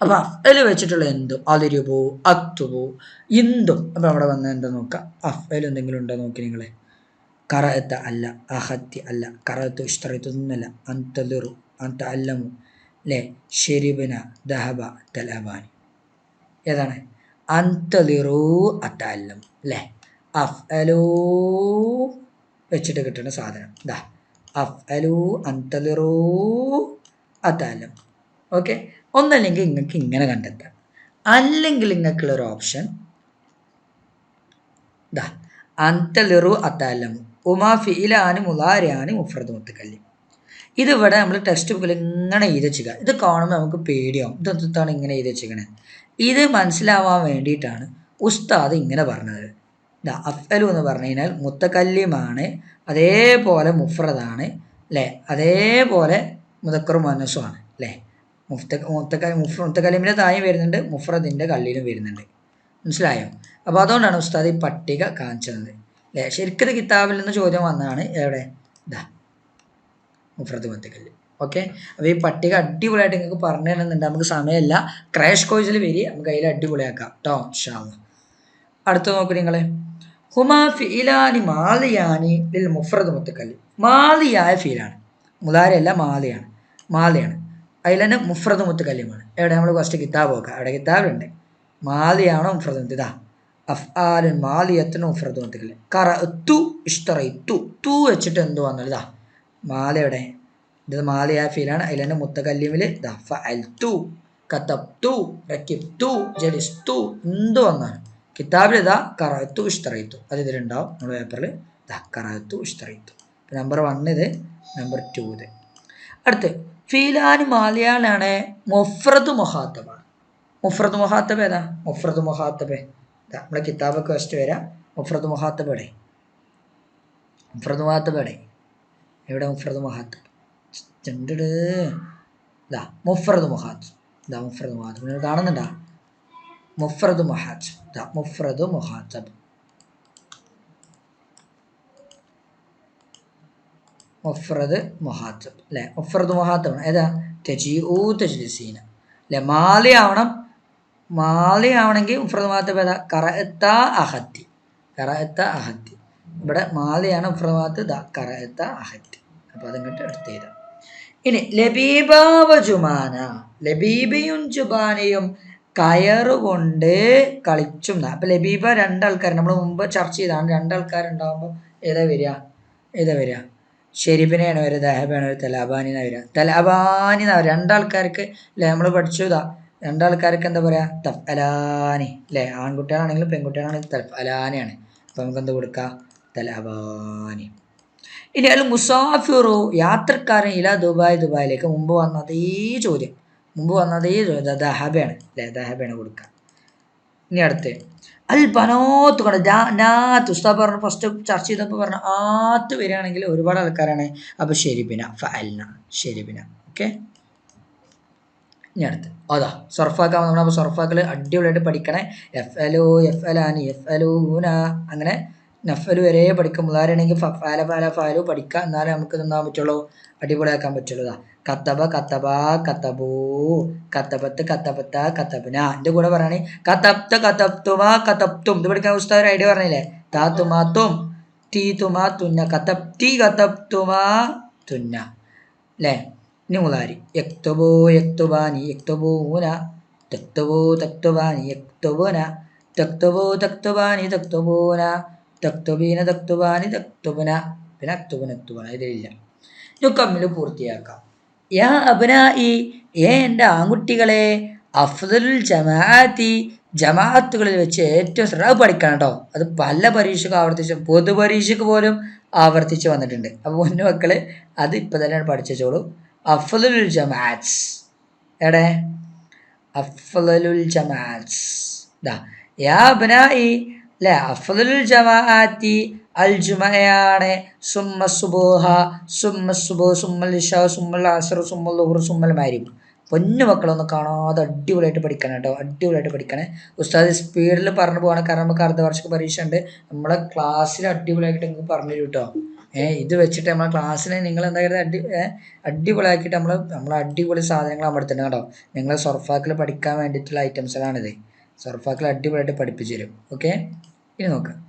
അപ്പോൾ അഫ്അല് വെച്ചിട്ടുള്ള എന്തും അദ്രിബു, അക്തുബു, ഇന്തും. അപ്പോൾ അവിടെ വന്ന എന്താ നോക്കാം. അഫ്അൽ എന്തെങ്കിലും ഉണ്ടോ നോക്കി നിങ്ങൾ. ഖറഅത അല്ല, അഖത്തി അല്ല, ഖറഅതു ഇഷ്തറൈതു ഒന്നല്ല, അൻതദിറു, അൻതഅല്ലമു അല്ലേ, ശരിബന, ദഹബ, തലബാനി. ഏതാണ്? അൻതദിറു, അത്തഅല്ലം അല്ലേ? അഫ്അലു വെച്ചിട്ട് കിട്ടുന്ന സാധനം ഇതാ. അഫ്അലു, അൻതദിറു, അത്തഅല്ലം. ഓക്കെ, ഒന്നല്ലെങ്കിൽ നിങ്ങൾക്ക് ഇങ്ങനെ കണ്ടെത്താം, അല്ലെങ്കിൽ നിങ്ങൾക്കുള്ളൊരു ഓപ്ഷൻ ഇതാ. അൻതദിറു, അത്തഅല്ലം ഉമാ ഫിഇലാനി മുലാരിയാനി മുഫ്രദ് മുത്തക്കല്ലിം. ഇതിവിടെ നമ്മൾ ടെക്സ്റ്റ് ബുക്കിൽ ഇങ്ങനെ എഴുതി വെച്ചുക. ഇത് കാണുമ്പോൾ നമുക്ക് പേടിയാവും. ഇതെന്താണ് ഇങ്ങനെ എഴുതി വെച്ചിരിക്കണേ? ഇത് മനസ്സിലാവാൻ വേണ്ടിയിട്ടാണ് ഉസ്താദ് ഇങ്ങനെ പറഞ്ഞത്. അഫ്അലു എന്ന് പറഞ്ഞു കഴിഞ്ഞാൽ മുത്തക്കല്ലിമാണ്, അതേപോലെ മുഫ്രദാണ് അല്ലേ, അതേപോലെ മുദക്കറും മുഅന്നസുമാണ് അല്ലേ. മുത്തക്കല്ലിമിൻ്റെ താഴെയും വരുന്നുണ്ട്, മുഫ്രദിൻ്റെ കള്ളിയിലും വരുന്നുണ്ട്. മനസ്സിലായോ? അപ്പോൾ അതുകൊണ്ടാണ് ഉസ്താദ് ഈ പട്ടിക കാണിച്ചത് അല്ലേ. ശരിക്കും കിതാബിൽ നിന്ന് ചോദ്യം വന്നതാണ്. എവിടെ? മുഫ്രദ് മുത്തക്കല്ലിം. ഓക്കെ, അപ്പോൾ ഈ പട്ടിക അടിപൊളിയായിട്ട് നിങ്ങൾക്ക് പറഞ്ഞു തരുന്നുണ്ട്. നമുക്ക് സമയമില്ല, ക്രാഷ് കോഴ്സിൽ വരി, നമുക്ക് അതിൽ അടിപൊളിയാക്കാം കേട്ടോ ഇൻഷാ അല്ലാഹ്. അടുത്ത നോക്കൂ നിങ്ങൾ. ഹുമാ ഫിഇലാനി മാലിയാനി ലിൽ മുഫ്രദ് മുത്തക്കല്ലിം. മാലിയായ ഫീലാണ്, മുലാരി അല്ല, മാലിയാണ്. അതിൽ തന്നെ മുഫ്രദ് മുത്തക്കല്ലിമാണ്. എവിടെ? നമ്മൾ ഫസ്റ്റ് കിതാബ് നോക്കാം. അവിടെ കിതാബുണ്ട്. മാലിയാണോ മുഫ്രദ് മുത്തക്കല്ലിം? ഇതാ അഫ്ആലുൻ മാലിയത്തുൻ മുഫ്രദ് മുത്തക്കല്ലിം. ഖറഅതു ഇഷ്തറൈതു, തു വെച്ചിട്ട് എന്ത് വന്നാലും ഇതാ മാല. എവിടെ? ഇത് മാലിയായ ഫീലാണ്. അതിൽ തന്നെ മുത്തക്കല്ലിമിൽ ഇതാ ഫഅൽതു, കതബ്തു, റകിബ്തു, ജലിസ്തു, എന്ത് വന്നാലും കിതാബിൽ ഇതാ ഖറഅതു ഇഷ്തറൈതു, അത് ഇതിലുണ്ടാവും. നമ്മുടെ പേപ്പറിൽ ഇതാ ഖറഅതു ഇഷ്തറൈതു. നമ്പർ 1 ഇത്, നമ്പർ 2 ഇത്. അടുത്ത് ഫീലാനി മാലിയാലാണ് മുഫ്രദ് മുഖാത്തബാണ്. മുഫ്രദ് മുഖാത്തബ് ഏതാ? മുഫ്രദ് മുഖാത്തബ് നമ്മളെ കിതാബൊക്കെ ഫസ്റ്റ് വരാം. മുഫ്രദ് മുഖാത്തബ് എവിടെ? എവിടെ മുഫ്രദ് മുഖാത്തബ്? ഇതാ മുഫ്രദ് മുഖാത്തബ്. നിങ്ങൾ കാണുന്നുണ്ടോ? മുഫ്രദ് മുഹാത്തബ്. മുഫ്രദ് മുഹാത്തബ്. മുഫ്രദ് മുഹാത്തബ് അല്ലേ? മുഫ്രദ് മുഹാത്തബ് ഏതാ? തജീഉ തജ്ലിസീന അല്ലേ? മാലി ആവണം. മാലി ആവണമെങ്കിൽ മുഫ്രദ് മുഹാത്തബ് ഏതാ? ഖറഅത അഖത്തി. ഖറഅത അഖത്തി. ഇവിടെ മാലിയാണ് മുഫ്രദ് മുഹാത്തബ്. ഖറഅത അഖത്തി. അപ്പോൾ അതിങ്ങോട്ട് എടുത്ത് എഴുതാം. ഇനി ലബീബ വ ജുമാന. ലബീബയും ജുബാനയും കയറുകൊണ്ട് കളിച്ചും. അപ്പൊ ലബീബ രണ്ടാൾക്കാർ നമ്മൾ മുമ്പ് ചർച്ച ചെയ്താണ്. രണ്ടാൾക്കാരുണ്ടാകുമ്പോൾ ഏതാ വരിക? ഷെരീബിനെയാണ് വരിക, ദഹബാണ് വരിക, തലാബാനി എന്നാ വരിക. തലാബാനി എന്നാ രണ്ടാൾക്കാർക്ക് അല്ലെ? നമ്മൾ പഠിച്ചു രണ്ടാൾക്കാർക്ക് എന്താ പറയാ? തഫ്അലാനി അല്ലെ? ആൺകുട്ടികളാണെങ്കിലും പെൺകുട്ടികളാണെങ്കിലും തഫ്അലാനിയാണ്. അപ്പൊ നമുക്ക് എന്ത് കൊടുക്കാം? തലാബാനി. ഇനി അൽ മുസാഫിറു യാത്രക്കാരൻ ഇല ദുബായിലേക്ക്. മുമ്പ് വന്ന അതേ ചോദ്യം ദഹബയാണ് അല്ലെ? ദഹബയാണ് കൊടുക്കുക. ഇനി അടുത്ത് അൽ ബനാത്ത് കൊണ്ട് നാത്ത്. ഉസ്താദ് പറഞ്ഞു ഫസ്റ്റ് ചർച്ച ചെയ്തപ്പോൾ പറഞ്ഞു ആത്ത് വരികയാണെങ്കിൽ ഒരുപാട് ആൾക്കാരാണ്. അപ്പൊ ഷെരിബിന ഫഅൽന ഷെരിബിന. ഓക്കെ. ഇനി അടുത്ത് അതാ സർഫാക്കാൻ. നമ്മൾ സർഫാക്കൽ അടിപൊളിയായിട്ട് പഠിക്കണേ. എഫ് അലു എഫ് അലാനി എഫ് അലൂന അങ്ങനെ നഫല് വരെ പഠിക്കും. മുതാരണെങ്കിൽ ഫഅല ഫഅല ഫഅലു പഠിക്കുക. എന്നാലേ നമുക്ക് എന്താൻ പറ്റുള്ളൂ? അടിപൊളിയാക്കാൻ പറ്റുള്ളൂ. കത്തബ കത്തബ കത്തബൂ കത്തബത്ത് കത്തബത്ത കത്തബന. എൻ്റെ കൂടെ പറയണേ കത്തബ്ത കത്തബ്തുമാ കത്തബ്തും. ഇത് പഠിക്കാൻ ഉസ്താദ് ഒരു ഐഡിയ പറഞ്ഞില്ലേ? താ തുമാ തും തീ തുമാ തുന്ന കത്തബ്തി കത്തബ്തുമാ തുന്ന അല്ലേ? ഇനി മുതാരി യക്തുബു യക്തുബാനി യക്തുബൂന തക്തുബു തക്തുബാനി യക്തുബുന തക്തുബു തക്തുബാനി തക്തുബൂന തക്തുബീന തക്തുബാനി തക്തുബന പിന്നെ അക്തുബന അക്തുബന. ഇതിലില്ല. കമ്മിൽ പൂർത്തിയാക്കാം. യാ അബ്നാഇ എൻ്റെ ആൺകുട്ടികളെ അഫ്ദലുൽ ജമാഅത്തി ജമാഅത്തുകളിൽ വെച്ച് ഏറ്റവും ശ്രദ്ധ പഠിക്കണം കേട്ടോ. അത് പല പരീക്ഷയ്ക്കും ആവർത്തിച്ച് പൊതുപരീക്ഷയ്ക്ക് പോലും ആവർത്തിച്ച് വന്നിട്ടുണ്ട്. അപ്പോൾ പൊന്നു മക്കള് അത് ഇപ്പം തന്നെ പഠിച്ചോളൂ. അഫ്ദലുൽ ജമാഅത്ത് എവിടെ? അഫ്ദലുൽ ജമാഅത്ത് യാ അബ്നാഇ അല്ലേ? അഫ്ദലുൽ ജമാഅത്തി അൽ ജുമഅയാണ്. സുമ്മ സുബൂഹ സുമ്മ സുബൂ സുമ്മൽ ഇശാ സുമ്മൽ അസ്ർ സുമ്മൽ ളുഹ്ർ സുമ്മൽ മഗ്രിബ്. പൊന്നു മക്കളൊന്നും കാണാതെ അടിപൊളിയായിട്ട് പഠിക്കണം കേട്ടോ. അടിപൊളിയായിട്ട് പഠിക്കണേ. ഉസ്താദ് സ്പീഡിൽ പറഞ്ഞു പോകണം. കാരണം നമുക്ക് അടുത്ത വർഷക്ക് പരീക്ഷ ഉണ്ട്. നമ്മളെ ക്ലാസ്സിൽ അടിപൊളിയായിട്ട് നിങ്ങൾക്ക് പറഞ്ഞു തരും കേട്ടോ. ഇത് വെച്ചിട്ട് നമ്മളെ ക്ലാസ്സിൽ നിങ്ങൾ എന്തായാലും അടിപൊളിയാക്കിയിട്ട് നമ്മൾ അടിപൊളി സാധനങ്ങൾ നമ്മൾ എടുത്തിട്ടുണ്ട് കേട്ടോ. നിങ്ങൾ സർഫാക്കിൽ പഠിക്കാൻ വേണ്ടിയിട്ടുള്ള ഐറ്റംസുകളാണിത്. സർഫാക്കിൽ അടിപൊളിയായിട്ട് പഠിപ്പിച്ചു തരും. ഓക്കെ. ഇനി നോക്കാം.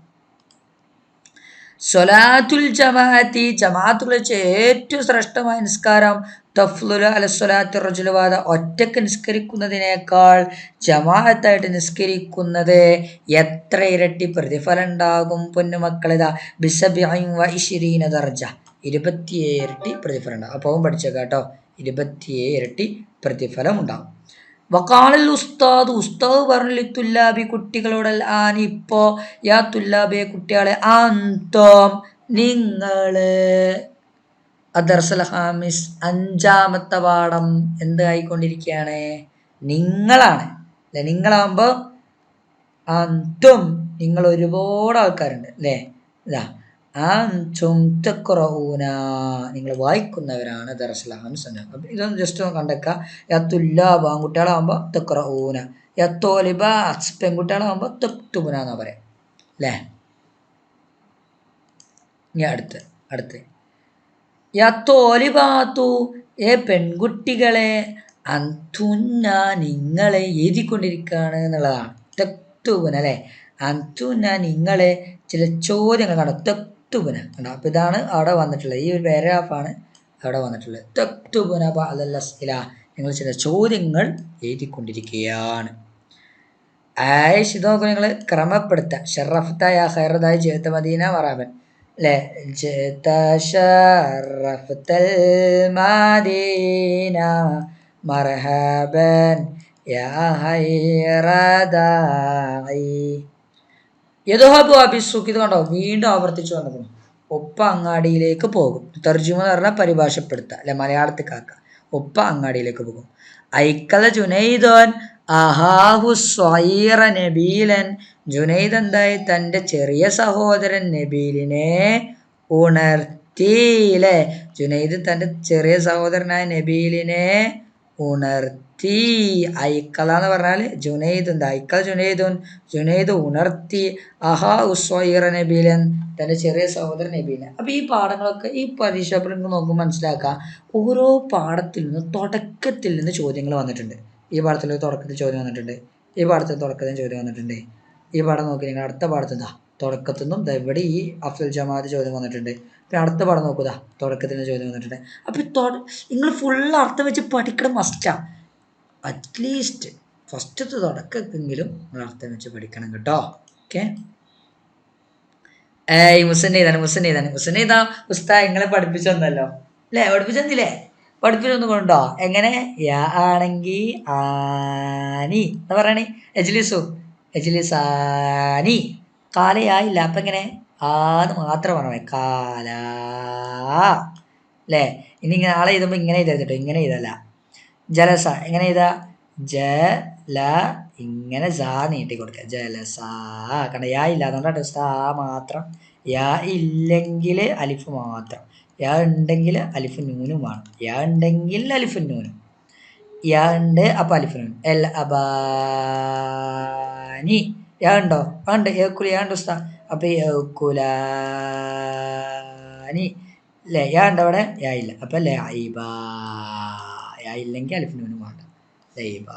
സ്വലാത്തുൽ ജമാഅത്തി ജമാഅത്തുകൾ വെച്ച് ഏറ്റവും ശ്രേഷ്ഠമായ നിസ്കാരം തഫ്ലുല അല സ്വലാത്തി റജുലുവാദ ഒറ്റക്ക് നിസ്കരിക്കുന്നതിനേക്കാൾ ജമാഅത്തായിട്ട് നിസ്കരിക്കുന്നത് എത്ര ഇരട്ടി പ്രതിഫലം ഉണ്ടാകും? പൊന്നുമക്കളിതാ ബിസബിഇൻ വ ഇശ്രീന ദർജ 27 ഇരട്ടി പ്രതിഫലം ഉണ്ടാകും. അപ്പോൾ പഠിച്ചേക്കാം കേട്ടോ. 27 ഇരട്ടി പ്രതിഫലം ഉണ്ടാകും. വഖാലൽ ഉസ്താദ് പറഞ്ഞു തുല്ലാബി കുട്ടികളോട് ആൻ ഇപ്പോ യാ തുല്ലാബിയെ കുട്ടികളെ അന്തോം നിങ്ങള് അദർസൽ ഹാമിസ് 5ാമത്തെ പാഠം എന്ത് ആയിക്കൊണ്ടിരിക്കുകയാണ്? നിങ്ങളാണ് അല്ലെ? നിങ്ങളാകുമ്പോൾ അന്തും നിങ്ങൾ ഒരുപാട് ആൾക്കാരുണ്ട് അല്ലേ? ഇതാ അൻതും തഖറഊന നിങ്ങൾ വായിക്കുന്നവരാണ് ദർസൽ ഹാമിസ്. അപ്പം ഇതൊന്ന് ജസ്റ്റ് ഒന്ന് കണ്ടേക്കാം. യത്തുല്ലാബ് ആൺകുട്ടികളാകുമ്പോൾ തഖറഊന, യത്തോലിബ പെൺകുട്ടികളാകുമ്പോൾ തക്തുബുന എന്നാ പറയാം അല്ലേ? ഇനി അടുത്ത് യത്തോലിബാത്തു പെൺകുട്ടികളെ അന്തുന്ന നിങ്ങളെ എഴുതിക്കൊണ്ടിരിക്കുകയാണ് എന്നുള്ളതാണ്. തക്തുബുന അല്ലേ? അന്തുന്ന നിങ്ങളെ ചില ചോദ്യങ്ങൾ കാണാം. തക്തുബുന കണ്ടോ? അപ്പം ഇതാണ് അവിടെ വന്നിട്ടുള്ളത്. ഈ ഒരു പാരഗ്രാഫാണ് അവിടെ വന്നിട്ടുള്ളത്. തക്തുബുന ബഅദൽ അസ്ഇല നിങ്ങൾ ചില ചോദ്യങ്ങൾ എഴുതിക്കൊണ്ടിരിക്കുകയാണ്. ആയിഷ് ഇത് നോക്കുക. നിങ്ങൾ ക്രമപ്പെടുത്തുക. ഷറഫത്തായ ഖൈറതായ ജേത്ത മദീന വറാബൻ അല്ലേ? ഷറഫത്തൽ മദീന മർഹബൻ യാ ഹൈറദായി യദ്ഹബു അബിസ്സുഖ്. ഇത് കണ്ടോ? വീണ്ടും ആവർത്തിച്ചു വന്നിരിക്കുന്നു. ഒപ്പ അങ്ങാടിയിലേക്ക് പോകും. തർജുമ എന്ന് പറഞ്ഞാൽ പരിഭാഷപ്പെടുത്തുക അല്ലെ? മലയാളത്തിൽ കാക്കുക. ഒപ്പ അങ്ങാടിയിലേക്ക് പോകും. ഐക്കല ജുനൈദോൻ അഹാഹു സ്വൈറ നബീലൻ. ജുനൈദ് എന്തായി? തൻ്റെ ചെറിയ സഹോദരൻ നബീലിനെ ഉണർത്തിയില്ലേ? ജുനൈദ് തൻ്റെ ചെറിയ സഹോദരനായ നബീലിനെ ഉണർത്തി. ഐക്കല എന്ന് പറഞ്ഞാൽ ജുനൈദ് ഉണ്ട്. ഐക്കൽ ജുനൈദുൻ, ജുനൈദ് ഉണർത്തി അഹാ ഉസ്വൈറ നബീലൻ, തൻ്റെ ചെറിയ സഹോദരൻ നബീലെ. അപ്പോൾ ഈ പാഠങ്ങളൊക്കെ ഈ പരീക്ഷ പേപ്പർ നോക്കുമ്പോൾ മനസ്സിലാക്കുക, ഓരോ പാഠത്തിൽ നിന്ന് തുടക്കത്തിൽ നിന്ന് ചോദ്യങ്ങൾ വന്നിട്ടുണ്ട്. ഈ പാഠത്തിൽ തുടക്കത്തിൽ ചോദ്യം വന്നിട്ടുണ്ട്, ഈ പാഠത്തിൽ തുടക്കത്തിൽ ചോദ്യം വന്നിട്ടുണ്ട്. ഈ പാഠം നോക്കി നിങ്ങൾ അടുത്ത പാഠത്തിൽ തുടക്കത്തിൽ നിന്നും ഇവിടെ ഈ അഫ്സൽ ജമാഅത്ത് ചോദ്യം വന്നിട്ടുണ്ട്. പിന്നെ അടുത്ത പാഠം നോക്കുക, തുടക്കത്തിൽ നിന്ന് ചോദ്യം വന്നിട്ടുണ്ട്. അപ്പോൾ നിങ്ങൾ ഫുൾ അർത്ഥം വെച്ച് പഠിക്കണം മസ്റ്റാ. അറ്റ്ലീസ്റ്റ് ഫസ്റ്റത്തെ തുടക്കമെങ്കിലും നിങ്ങൾ അർത്ഥം വെച്ച് പഠിക്കണം കേട്ടോ. ഓക്കെ. മുസന്നീതാ ഉസ്താ നിങ്ങളെ പഠിപ്പിച്ചു തന്നല്ലോ അല്ലേ? പഠിപ്പിച്ചു തന്നില്ലേ? പഠിപ്പിച്ചൊന്നും കൊണ്ടോ? എങ്ങനെ? യാ ആണെങ്കിൽ ആനി എന്താ പറയണേ? എജ്ലിസു എജ്ലിസാനി. കാലയായില്ല, അപ്പം എങ്ങനെ? ആന്ന് മാത്രം പറഞ്ഞേ, കാല അല്ലേ? ഇനി ഇങ്ങനെ ആളെ എഴുതുമ്പോൾ ഇങ്ങനെ എഴുതരുത്, ഇങ്ങനെ എഴുതല്ല. ജലസ എങ്ങനെ എഴുതാ? ജല ഇങ്ങനെ സാ നീട്ടി കൊടുക്കുക, ജലസ. കണ്ട യാ ഇല്ല, അതുകൊണ്ടാണ് സാ മാത്രം. യാ ഇല്ലെങ്കിൽ അലിഫ് മാത്രം, യാ ഉണ്ടെങ്കിൽ അലിഫ് നൂനും വേണം. യാ ഉണ്ടെങ്കിൽ അലിഫ് നൂനും, യാ ഉണ്ട് അപ്പം അലിഫ് നൂനും. എൽ അബാനി യാ ഉണ്ടോ? ഉണ്ട്. ഏക്കുല യാ ഉണ്ട് ഉസ്താ. അപ്പം ഏക്കുലാനി അല്ലേ? യാ ഉണ്ടോ അവിടെ? യാ ഇല്ല, അപ്പം ലൈബ. യാ ഇല്ലെങ്കിൽ അലിഫ് നൂനും വേണ്ട, Laiba.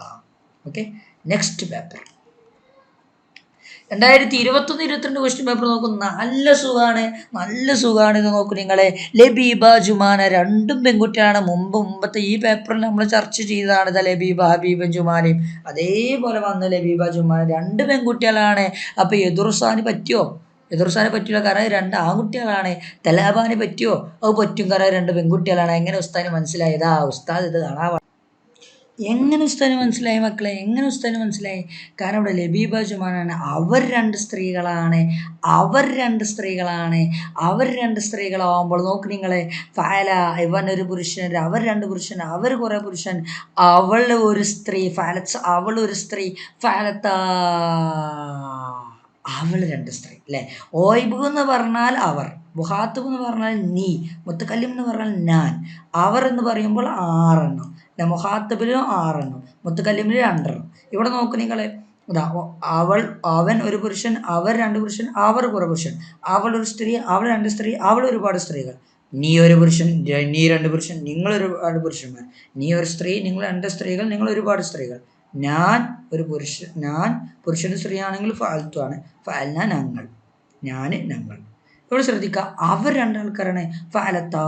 Okay. Next paper 2021-22 question paper നോക്കും. നല്ല സുഖമാണ് ഇത് നോക്കൂ നിങ്ങളെ. ലബീബ ജുമാന രണ്ടും പെൺകുട്ടിയാണ്. മുമ്പത്തെ ഈ പേപ്പറിൽ നമ്മൾ ചർച്ച ചെയ്തതാണ് ലബീബ ഹബീബും ജുമാനയും. അതേപോലെ വന്ന ലബീബ ജുമാന രണ്ട് പെൺകുട്ടികളാണ്. അപ്പോൾ എദുർസാന് പറ്റിയോ? എദുർസാന് പറ്റില്ല, കാരണം രണ്ട് ആൺകുട്ടികളാണ്. തലാബാന് പറ്റിയോ? അത് പറ്റും, കാരണം രണ്ട് പെൺകുട്ടികളാണ്. എങ്ങനെ ഉസ്താദിന് മനസ്സിലായതാ? ഉസ്താദ് ഇത് കാണാൻ എങ്ങനെ ഉസ്താദിന് മനസ്സിലായി മക്കളെ? എങ്ങനെ ഉസ്താദിന് മനസ്സിലായി? കാരണം ഇവിടെ ലബീബ ജുമാനാണ്. അവർ രണ്ട് സ്ത്രീകളാവുമ്പോൾ നോക്ക് നിങ്ങളെ, ഫഅല ഇവൻ ഒരു പുരുഷൻ, അവർ രണ്ട് പുരുഷൻ, അവർ കുറേ പുരുഷൻ, അവൾ ഒരു സ്ത്രീ, ഫഅലത്ത് അവൾ ഒരു സ്ത്രീ, ഫഅലത്ത അവൾ രണ്ട് സ്ത്രീ അല്ലേ? ഓയ്ബ് എന്ന് പറഞ്ഞാൽ അവർ, മുഹാത്തബ് എന്ന് പറഞ്ഞാൽ നീ, മുത്തക്കല്ലിം എന്ന് പറഞ്ഞാൽ ഞാൻ. അവർ എന്ന് പറയുമ്പോൾ 6 എണ്ണം, മുഹാത്തബിലും 6 എണ്ണം, മുത്തക്കല്ലിമിൽ 2 എണ്ണം. ഇവിടെ നോക്ക് നിങ്ങൾ, അവൻ ഒരു പുരുഷൻ, അവർ രണ്ട് പുരുഷൻ, അവർ കുറേ പുരുഷൻ, അവൾ ഒരു സ്ത്രീ, അവൾ രണ്ട് സ്ത്രീ, അവൾ ഒരുപാട് സ്ത്രീകൾ. നീ ഒരു പുരുഷൻ, നീ രണ്ട് പുരുഷൻ, നിങ്ങൾ ഒരുപാട് പുരുഷന്മാർ. നീ ഒരു സ്ത്രീ, നിങ്ങൾ രണ്ട് സ്ത്രീകൾ, നിങ്ങൾ ഒരുപാട് സ്ത്രീകൾ. ഞാൻ ഒരു പുരുഷൻ, ഞാൻ പുരുഷനും സ്ത്രീയാണെങ്കിൽ ഫഅൽത്തു ആണ്, ഫഅൽന ഞങ്ങൾ, ഞങ്ങൾ. ഇവിടെ ശ്രദ്ധിക്കുക, അവർ രണ്ടാൾക്കാരാണ്. ഫഅലത്താ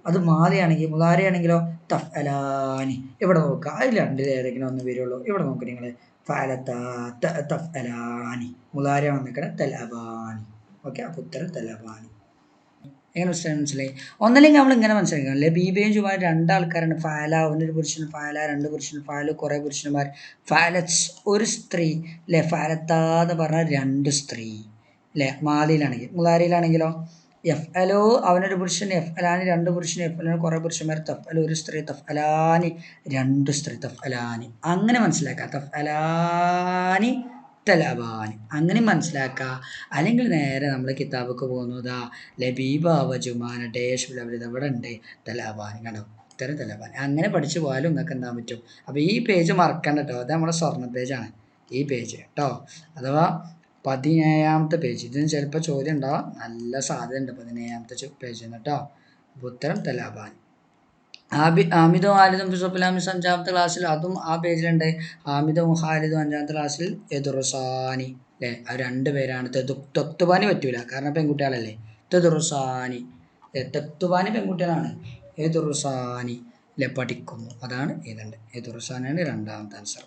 അത് മാലിയാണെങ്കിൽ, മുലാരിയാണെങ്കിലോ തഫ്അലാനി. ഇവിടെ നോക്കുക, അതിൽ രണ്ടിൽ ഏതെങ്കിലും ഒന്ന് വരുള്ളൂ. ഇവിടെ നോക്കുക നിങ്ങൾ, ഫഅലത്താ തഫ്അലാനി, മുലാരിയാണ് വന്നിരിക്കുന്നത് തലബാനി. ഓക്കെ, അപ്പോൾ ഉത്തരം തലബാനി. എങ്ങനെ മനസ്സിലായി? ഒന്നല്ലെങ്കിൽ നമ്മൾ ഇങ്ങനെ മനസ്സിലാക്കണം, ലബീബയും ജുമാൻ രണ്ടാൾക്കാരാണ്. ഫഅല ഒന്നൊരു പുരുഷൻ, ഫഅല രണ്ട് പുരുഷൻ, ഫഅലു കുറേ പുരുഷന്മാർ, ഫഅലത്ത് ഒരു സ്ത്രീ അല്ലേ? ഫഅലത്താ എന്ന് പറഞ്ഞാൽ രണ്ട് സ്ത്രീ അല്ലേ? മാലിയിലാണെങ്കിൽ. മുലാരിയിലാണെങ്കിലോ എഫ് അലോ അവനൊരു പുരുഷൻ, എഫ് അലാനി രണ്ട് പുരുഷൻ, എഫ് അലാനി കുറേ പുരുഷന്മാർ, തഫ് അലു ഒരു സ്ത്രീ, തഫ് അലാനി രണ്ട് സ്ത്രീ, തഫ് അലാനി. അങ്ങനെ മനസ്സിലാക്കുക, തഫ് അലാനി തലബാനി, അങ്ങനെ മനസ്സിലാക്കുക. അല്ലെങ്കിൽ നേരെ നമ്മൾ കിതാബൊക്കെ പോകുന്നതാ ലബീബ ജുമാന ഡേഷ് ഇവിടെ ഉണ്ട് തലബാനി, കണ്ടോ? ഇത്തരം തലബാനി. അങ്ങനെ പഠിച്ചു പോയാലും നിങ്ങൾക്ക് എന്താ പറ്റും. അപ്പോൾ ഈ പേജ് മറക്കണ്ട കേട്ടോ, അത് നമ്മുടെ സ്വർണ്ണ പേജാണ് ഈ പേജ് കേട്ടോ. അഥവാ 17ാമത്തെ പേജ്. ഇതിന് ചിലപ്പോൾ ചോദ്യം ഉണ്ടാവാം, നല്ല സാധ്യത ഉണ്ട് 17ാമത്തെ പേജിൽ നിന്ന് കേട്ടോ. അപ്പോൾ ഉത്തരം തലബാനി. ഹാമിദും ഖാലിദും ഫിസുഫിലാമിസ് 5ാമത്തെ ക്ലാസ്സിൽ, അതും ആ പേജിലുണ്ട്. ഹാമിദും ഖാലിദും 5ാമത്തെ ക്ലാസ്സിൽ എദുറുസാനി അല്ലേ? അത് 2 പേരാണ്. തെക്തുബാനി പറ്റൂല, കാരണം പെൺകുട്ടികളല്ലേ. തെദുറുസാനി, തെക്തുബാനി പെൺകുട്ടികളാണ്. എദുറുസാനി അല്ലേ? പഠിക്കുന്നു, അതാണ് എഴുതേണ്ടത്. എദുറുസാനിയാണ് 2ാമത്തെ ആൻസർ.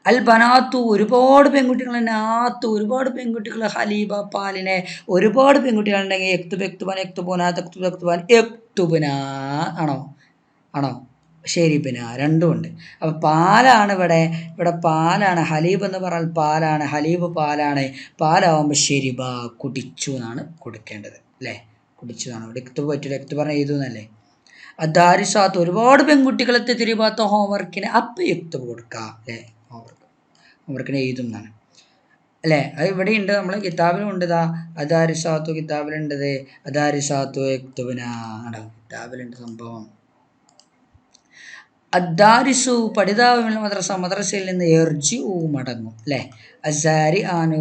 അൽ ബനാത്തു ഒരുപാട് പെൺകുട്ടികൾ, നാത്തു ഒരുപാട് പെൺകുട്ടികൾ, ഹലീബ പാലിനെ ഒരുപാട് പെൺകുട്ടികളുണ്ടെങ്കിൽ എക്തുബ് എക്തുബാൻ എക്തുബോന തെക്തുബ് എക്തുബാൻ എക്തുബുന ആണോ? ഷെരീബിന രണ്ടും ഉണ്ട്. അപ്പോൾ പാലാണ് ഇവിടെ പാലാണ്. ഹലീബ് എന്ന് പറഞ്ഞാൽ പാലാണ്, ഹലീബ് പാലാണ്. പാലാവുമ്പോൾ ഷെരിബ കുടിച്ചു എന്നാണ് കൊടുക്കേണ്ടത് അല്ലേ? കുടിച്ചു എന്നാണ്. ഇവിടെ എക്തുബ് പറ്റില്ല, എക്തുബ് പറഞ്ഞാൽ എഴുതുന്നല്ലേ. ദാരിസാത്ത് ഒരുപാട് പെൺകുട്ടികളെത്തി തിരിഭാത്ത ഹോംവർക്കിന് അപ്പം എക്തുബ് കൊടുക്കുക അല്ലേ? ഹോംവർക്കിന് എഴുതും എന്നാണ് അല്ലേ? അത് ഇവിടെ ഉണ്ട്, നമ്മൾ കിതാബിലും ഉണ്ട്. അദാരിസാത്തു കിതാബിലുണ്ടത്, അദാരിസാത്തു എക്തുബിന, കിതാബിലുണ്ട് സംഭവം. അദ്ദാരിസു പഠിതാവ് മദ്രസ മദ്രസയിൽ നിന്ന് എർജിഉ മടങ്ങും അല്ലേ. അസാരി ആനു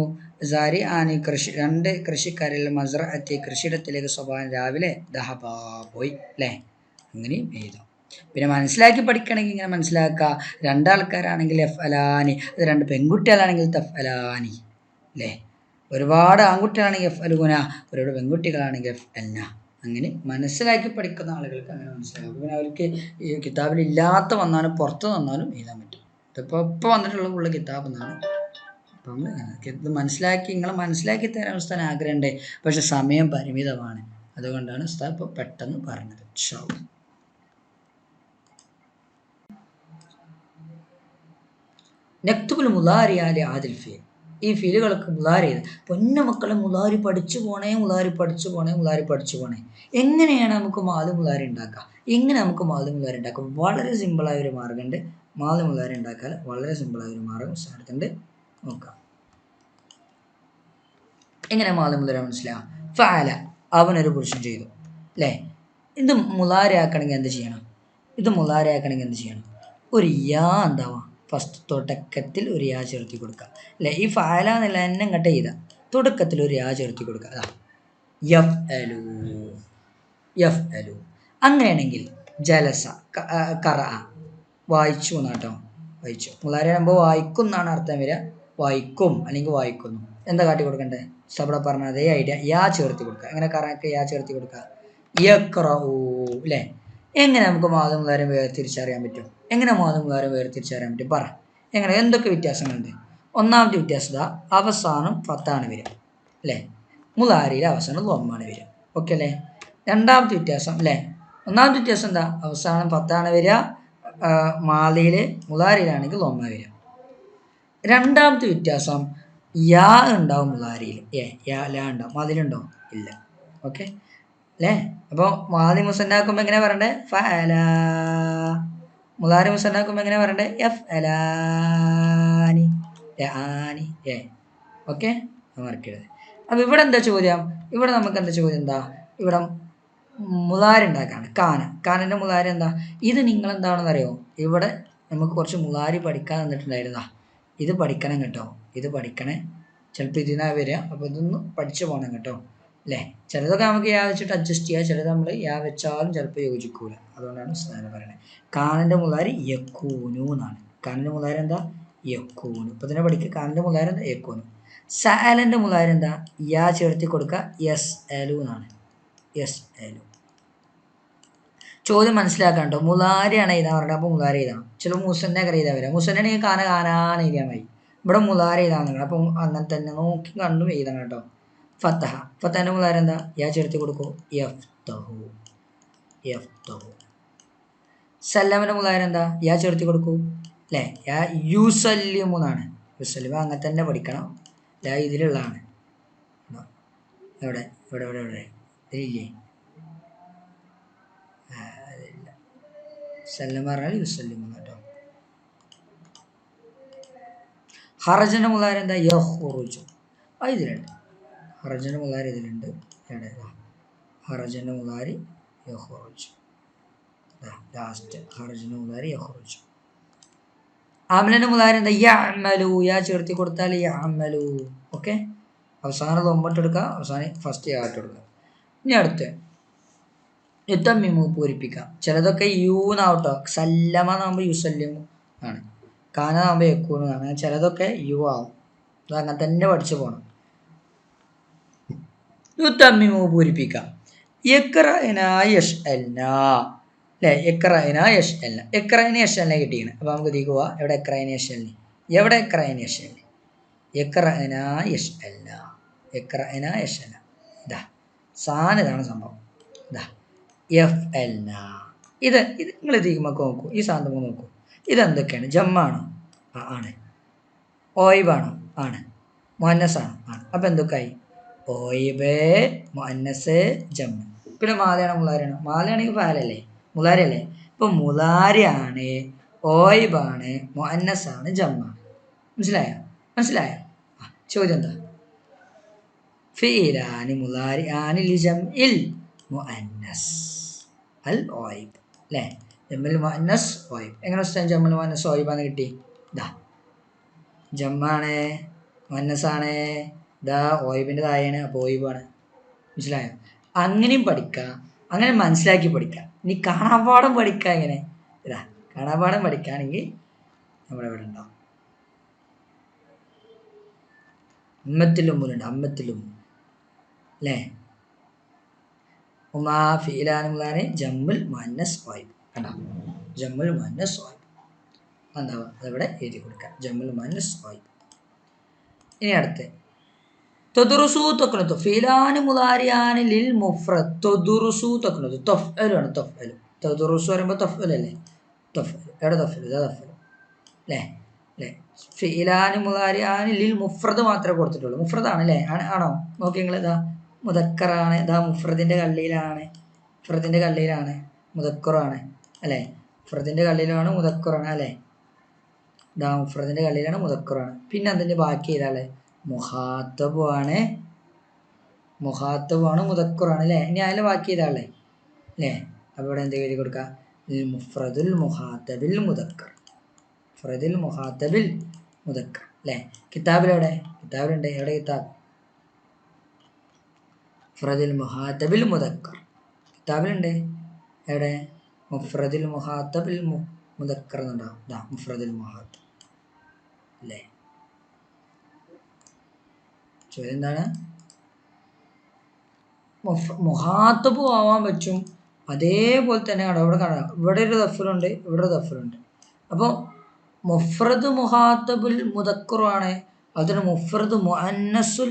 സാരി ആനി കൃഷി രണ്ട് കൃഷിക്കാരിൽ മസ്റഅത്തി കൃഷിയിടത്തിലേക്ക് സ്വഭാവം രാവിലെ ദഹബാ പോയി അല്ലേ. അങ്ങനെയും എഴുതാം. പിന്നെ മനസ്സിലാക്കി പഠിക്കണമെങ്കിൽ ഇങ്ങനെ മനസ്സിലാക്കുക. രണ്ടാൾക്കാരാണെങ്കിൽ എഫ് അലാനി, അത് രണ്ട് പെൺകുട്ടികളാണെങ്കിൽ തഫ് അലാനി അല്ലേ. ഒരുപാട് ആൺകുട്ടികളാണെങ്കിൽ എഫ് അലുന, ഒരുപാട് പെൺകുട്ടികളാണെങ്കിൽ എഫ് അൽന. അങ്ങനെ മനസ്സിലാക്കി പഠിക്കുന്ന ആളുകൾക്ക് അങ്ങനെ മനസ്സിലാക്കും. പിന്നെ അവർക്ക് ഈ കിതാബിൽ ഇല്ലാത്ത വന്നാലും പുറത്ത് വന്നാലും എഴുതാൻ പറ്റും. ഇതിപ്പോൾ ഇപ്പോൾ വന്നിട്ടുള്ള ഉള്ള കിതാബ് എന്നാണ്. അപ്പം ഇത് മനസ്സിലാക്കി നിങ്ങൾ മനസ്സിലാക്കി തരാൻ ഉസ്താൻ ആഗ്രഹമുണ്ട്, പക്ഷെ സമയം പരിമിതമാണ്. അതുകൊണ്ടാണ് ഉസ്താദ് ഇപ്പോൾ പെട്ടെന്ന് പറഞ്ഞത്. നക്തുബുൽ മുലാരിയാലി ആദിൽ ഫീൽ, ഈ ഫീലുകൾക്ക് മുലാരി ചെയ്ത് പൊന്നു മക്കളെ മുലാരി പഠിച്ചു പോണേ, മുലാരി പഠിച്ചു പോണേ, മുലാരി പഠിച്ചു പോണേ. എങ്ങനെയാണ് നമുക്ക് മാലു മുലാരി ഉണ്ടാക്കുക? എങ്ങനെ നമുക്ക് മാലു മുലാരി ഉണ്ടാക്കാം? വളരെ സിമ്പിളായ ഒരു മാർഗ്ഗമുണ്ട്. മാലു മുലാരി ഉണ്ടാക്കാൻ വളരെ സിമ്പിളായ ഒരു മാർഗ്ഗം സാധിക്കുന്നുണ്ട്. നോക്കാം എങ്ങനെ മാലു മുലാരി മനസ്സിലാക്കാം. ഫഅല, അവനൊരു പുരുഷൻ ചെയ്തു അല്ലേ. ഇത് മുലാരി ആക്കണമെങ്കിൽ എന്ത് ചെയ്യണം? ഇത് മുലാരി ആക്കണമെങ്കിൽ എന്ത് ചെയ്യണം? ഒരു യാ എന്താവാം ഫസ്റ്റ് തുടക്കത്തിൽ ഒരു യാ ചേർത്തി കൊടുക്കുക അല്ലേ. ഈ ഫഅല എന്നുള്ള എന്നെ ഇങ്ങോട്ട് ചെയ്താൽ തുടക്കത്തിൽ ഒരു യാ ചേർത്തി കൊടുക്കുക. അതാ യഫ് അലു, യഫ് അലു. അങ്ങനെയാണെങ്കിൽ ജലസ കറ, വായിച്ചു എന്നാട്ടോ. വായിച്ചു മുലാരി ആകുമ്പോൾ വായിക്കും എന്നാണ് അർത്ഥം വരിക. വായിക്കും അല്ലെങ്കിൽ വായിക്കുന്നു. എന്താ കാട്ടി കൊടുക്കണ്ടേ? സബട പറഞ്ഞ അതേ ഐഡിയ, യാ ചേർത്തി കൊടുക്കുക. എങ്ങനെ കറക്ക് യാ ചേർത്തി കൊടുക്കുക? യക്റഉ അല്ലേ. എങ്ങനെ നമുക്ക് മാതൃ മുലാരം വേർതിരിച്ചറിയാൻ പറ്റും? എങ്ങനെ മാതൃ മുലാരം വേർതിരിച്ചറിയാൻ പറ്റും? പറ എങ്ങനെ, എന്തൊക്കെ വ്യത്യാസങ്ങളുണ്ട്? ഒന്നാമത്തെ വ്യത്യാസത അവസാനം ഫത്താണ് വരിക അല്ലേ. മുലാരിയിലെ അവസാനം ലൊമ്മാണ് വരിക. ഓക്കെ അല്ലേ. രണ്ടാമത്തെ വ്യത്യാസം അല്ലേ, ഒന്നാമത്തെ വ്യത്യാസം എന്താ? അവസാനം ഫത്താണ് വരിക, മാലിയിൽ മുലാരിയിലാണെങ്കിൽ ലൊമ്മ വരിക. രണ്ടാമത്തെ വ്യത്യാസം യാ ഉണ്ടാവും മുലാരിയിൽ, യാ ലാ ഉണ്ടാവും, മാലിയിലുണ്ടോ? ഇല്ല. ഓക്കെ അല്ലേ. അപ്പോൾ മാലി മുസന്നാക്കുമ്പോൾ എങ്ങനെ പറയണ്ടേ? ഫഅല. മുലാരി മുസന്നാക്കുമ്പോൾ എങ്ങനെ പറയണ്ടേ? F അലാനി, Annie. ഓക്കെ, മറക്കരുത്. അപ്പോൾ ഇവിടെ എന്താ ചോദ്യം? ഇവിടെ നമുക്ക് എന്താ ചോദ്യം? എന്താ ഇവിടെ മുലാരി ഉണ്ടാക്കാണ്. കാനൻ്റെ മുലാരി എന്താ? ഇത് നിങ്ങൾ എന്താണെന്ന് അറിയോ? ഇവിടെ നമുക്ക് കുറച്ച് മുലാരി പഠിക്കാൻ തന്നിട്ടുണ്ടായിരുന്നാ. ഇത് പഠിക്കണം കേട്ടോ, ഇത് പഠിക്കണേ. ചിലപ്പോൾ ഇതിനാ വരിക. അപ്പോൾ ഇതൊന്ന് പഠിച്ചു പോകണം കേട്ടോ അല്ലേ. ചിലതൊക്കെ നമുക്ക് യാ വെച്ചിട്ട് അഡ്ജസ്റ്റ് ചെയ്യുക, ചിലത് നമ്മൾ യാ വെച്ചാലും ചിലപ്പോൾ യോജിക്കൂല. അതുകൊണ്ടാണ് ഉസ്താദ് പറയുന്നത്. കാനൻ്റെ മുലാരി യക്കൂനു എന്നാണ്. കാനൻ്റെ മുലാരി എന്താ? യക്കൂനു. ഇപ്പം തന്നെ പഠിക്കുക. കാനൻ്റെ മുലാരി എന്താ? യക്കൂനു. സഅലൻ്റെ മുലാരി എന്താ? യാ ചേർത്തി കൊടുക്കുക, യസ് അലു എന്നാണ്. യസ് അലു. ചോദ്യം മനസ്സിലാക്കാണ്ടോ. മുലാരിയാണ് എഴുതാൻ പറഞ്ഞത്, അപ്പോൾ മുലാരി എഴുതണം. ചിലപ്പോൾ മുസന്നെ കറി എഴുതാൻ വരാം. മുസന്നാണെങ്കിൽ കാനാന്ന് എഴുതിയാൽ മതി. ഇവിടെ മുലാരി എഴുതാൻ നിങ്ങൾ. അപ്പം അങ്ങനെ തന്നെ നോക്കി കണ്ടും എഴുതണം കേട്ടോ. ഫത്തഹ, ഫത്തഹൻ്റെ മുലാരി എന്താ? യാ ചേർത്തി കൊടുക്കൂ, യഫ്തഹു, യഫ്തഹു. സല്ലമൻ്റെ മുലാരി എന്താ? യാ ചേർത്തി കൊടുക്കൂ അല്ലേ. യാ യുസല്ലിമു എന്നാണ്. യുസല്ലിമു അങ്ങനെ തന്നെ പഠിക്കണം. ലാ ഇതിലുള്ളതാണ്. എവിടെ ഇവിടെ ഇവിടെ ഇവിടെ ഇതിലില്ലേ? അതില്ല. സല്ലം പറഞ്ഞാൽ യുസല്ലിമു കേട്ടോ. ഹറജൻ്റെ മുലാരി എന്താ? യഹ്റുജു. ഇതിലുണ്ട്. ഹറജൻ്റെ മുലാരി ഇതിലുണ്ട്. എവിടെ? ഹറജൻ്റെ മുലാരി യഹ്റുജു. ലാസ്റ്റ് ഹറജൻ്റെ മുലാരി യഹ്റുജു. ആമലൻ്റെ മുലാരി എന്താ? യഅമലു. യാ ചേർത്തി കൊടുത്താൽ യഅമലു. ഓക്കെ, അവസാനം തൊമ്പിട്ടെടുക്കുക, അവസാനം ഫസ്റ്റ് യാ ഇട്ടെടുക്കുക. ഇനി അടുത്ത് യുദ്ധമ്മിമു പൂരിപ്പിക്കാം. ചിലതൊക്കെ യൂന്നാവട്ടോ. സല്ലമ എന്നാകുമ്പോൾ യുസല്ലിമു ആണ്. കാന ആകുമ്പോൾ യക്കൂനു ആണ്. ചിലതൊക്കെ യു ആവും. അത് അങ്ങനെ തന്നെ പഠിച്ചു പോകണം. യുദ്ധമ്മിമു പൂരിപ്പിക്കാം. യക്റഅനാ യശ്അൽന അല്ലേ. യക്റഅനാ യശ്അൽന. യക്റഅന യശ്അൽന കിട്ടിയാണ്. അപ്പോൾ നമുക്ക് ഇതിലേക്ക് പോവാം. എവിടെ യക്റഅന യശ്അൽന? എവിടെ യക്റഅന യശ്അൽന? യക്റഅനാ യശ്അൽന, യക്റഅന യശ്അൽന. ഇതാ സാധനം, ഇതാണ് സംഭവം. ഇതാ യഫ്അൽന. ഇത് നിങ്ങൾ ഇതിലേക്ക് നോക്കൂ. ഈ സാധനം നോക്കൂ. ഇതെന്തൊക്കെയാണ്? ജമ്മാണോ? ആണ്. ഓയിബാണോ? ആണ്. മുഅന്നസാണോ? ആണ്. അപ്പം എന്തൊക്കെയായി? ഓയിബ്, മുഅന്നസ്, ജമ്മ്. പിന്നെ മാലയാണോ മുലാരിയാണോ? മാലയാണെങ്കിൽ ഫാലല്ലേ, മുലാരി അല്ലേ. ഇപ്പം മുലാരിയാണ്, ഓയിബാണ്, മുഅന്നസാണ്, ജമ്മാണ്. മനസ്സിലായോ? മനസ്സിലായോ? ചോദ്യം എന്താ? ഫീലാനി മുലാരി ആനി ലിജംഇൽ മുഅന്നസ് അൽ ഓയിബ് അല്ലേ. ജമ്മുൽ മുഅന്നസ് വായിബ്. എങ്ങനെ ഉസ്താദ് ജമ്മുൽ മുഅന്നസ് വായിബാന്ന് കിട്ടി? ഇതാ ജമ്മാണ്, മുഅന്നസാണ്, ഇതാ വായിബിൻ്റെ താഴെയാണ്, അപ്പോൾ വായിബാണ്. മനസ്സിലായോ? അങ്ങനെയും പഠിക്കാം, അങ്ങനെ മനസ്സിലാക്കി പഠിക്കാം. ഇനി കാണാപാഠം പഠിക്കാം. എങ്ങനെ? ഇതാ കാണാപാഠം പഠിക്കുകയാണെങ്കിൽ നമ്മുടെ ഇവിടെ ഉണ്ടാവും. അമ്മത്തിലുമ്മുണ്ട്, അമ്മത്തിലും അല്ലേ? ഉമാ ഫീലാനുള്ളതാണ് ജമ്മുൽ മുഅന്നസ് വായിബ്. കണ്ടോ? ജമ്മുൽ മുഅന്നസ് വായിബ് എന്താവുക? അതവിടെ എഴുതി കൊടുക്കാം, ജമ്മുൽ മുഅന്നസ് വായിബ്. ഇനി അടുത്ത് തദ്റുസു തഖ്നതു ഫീലാന് മുദാരിയാന് ലിൽ മുഫ്രദ്. തദ്റുസു തഖ്നതു തഫ്അലാണ്, തഫ്അൽ. തദ്റുസു പറയുമ്പോൾ തഫ്അൽ അല്ലേ? തഫ്അൽ എവിടെ? തഫ്അൽ, ഇതാ തഫ്അൽ അല്ലേ? അല്ലേ? ഫീലാന് മുദാരിയാന് ലിൽ മുഫ്രദ് മാത്രമേ കൊടുത്തിട്ടുള്ളൂ. മുഫ്രദാണ് അല്ലേ? ആണോ? നോക്കി നിങ്ങൾ. ഇതാ മുദക്കറാണ്, ഇതാ മുഫ്രദിൻ്റെ കള്ളിയിലാണ്, മുഫ്രദിൻ്റെ കള്ളിയിലാണ്, മുദക്കറാണ് അല്ലേ? മുഫ്രദിൻ്റെ കള്ളിയിലാണ്, മുദക്കറാണ് അല്ലേ? ഇതാ മുഫ്രദിൻ്റെ കള്ളിയിലാണ്, മുദക്കറാണ്. പിന്നെ അതിൻ്റെ ബാക്കി ഏതാണ്? മുഖാത്തബാണ്, മുഖാത്തബാണ്, മുദക്കറാണ് അല്ലേ? ഇനി അതിൻ്റെ ബാക്കി ഏതാളേ അല്ലേ? അപ്പോൾ ഇവിടെ എന്ത് എഴുതി കൊടുക്കുക? മുഫ്രദുൽ മുഖാത്തബിൽ മുദക്കർ, മുഫ്രദുൽ മുഖാത്തബിൽ മുദക്കർ അല്ലേ? കിതാബിലെവിടെ? കിതാബിലുണ്ട്. എവിടെ കിതാബ്? മുഫ്രദുൽ മുഖാത്തബിൽ മുദക്കർ കിതാബിലുണ്ട്. എവിടെ? മുഫ്രദുൽ മുഖാത്തബിൽ മുദക്കർ എന്നുണ്ടാവും. ഇതാ മുഫ്രദുൽ മുഖാത്തബ് അല്ലേ? ചോദ്യം എന്താണ്? മുഖാത്തബ് ആവാൻ പറ്റും, അതേപോലെ തന്നെ കാണാം. ഇവിടെ കാണാം, ഇവിടെ ഒരു ദഫലുണ്ട്, ഇവിടെ ഒരു ദഫലുണ്ട്. അപ്പോൾ മുഫ്രദ് മുഖാത്തബുൽ മുദക്കറുമാണ്, അതിന് മുഫ്രദ് മുഅന്നസുൽ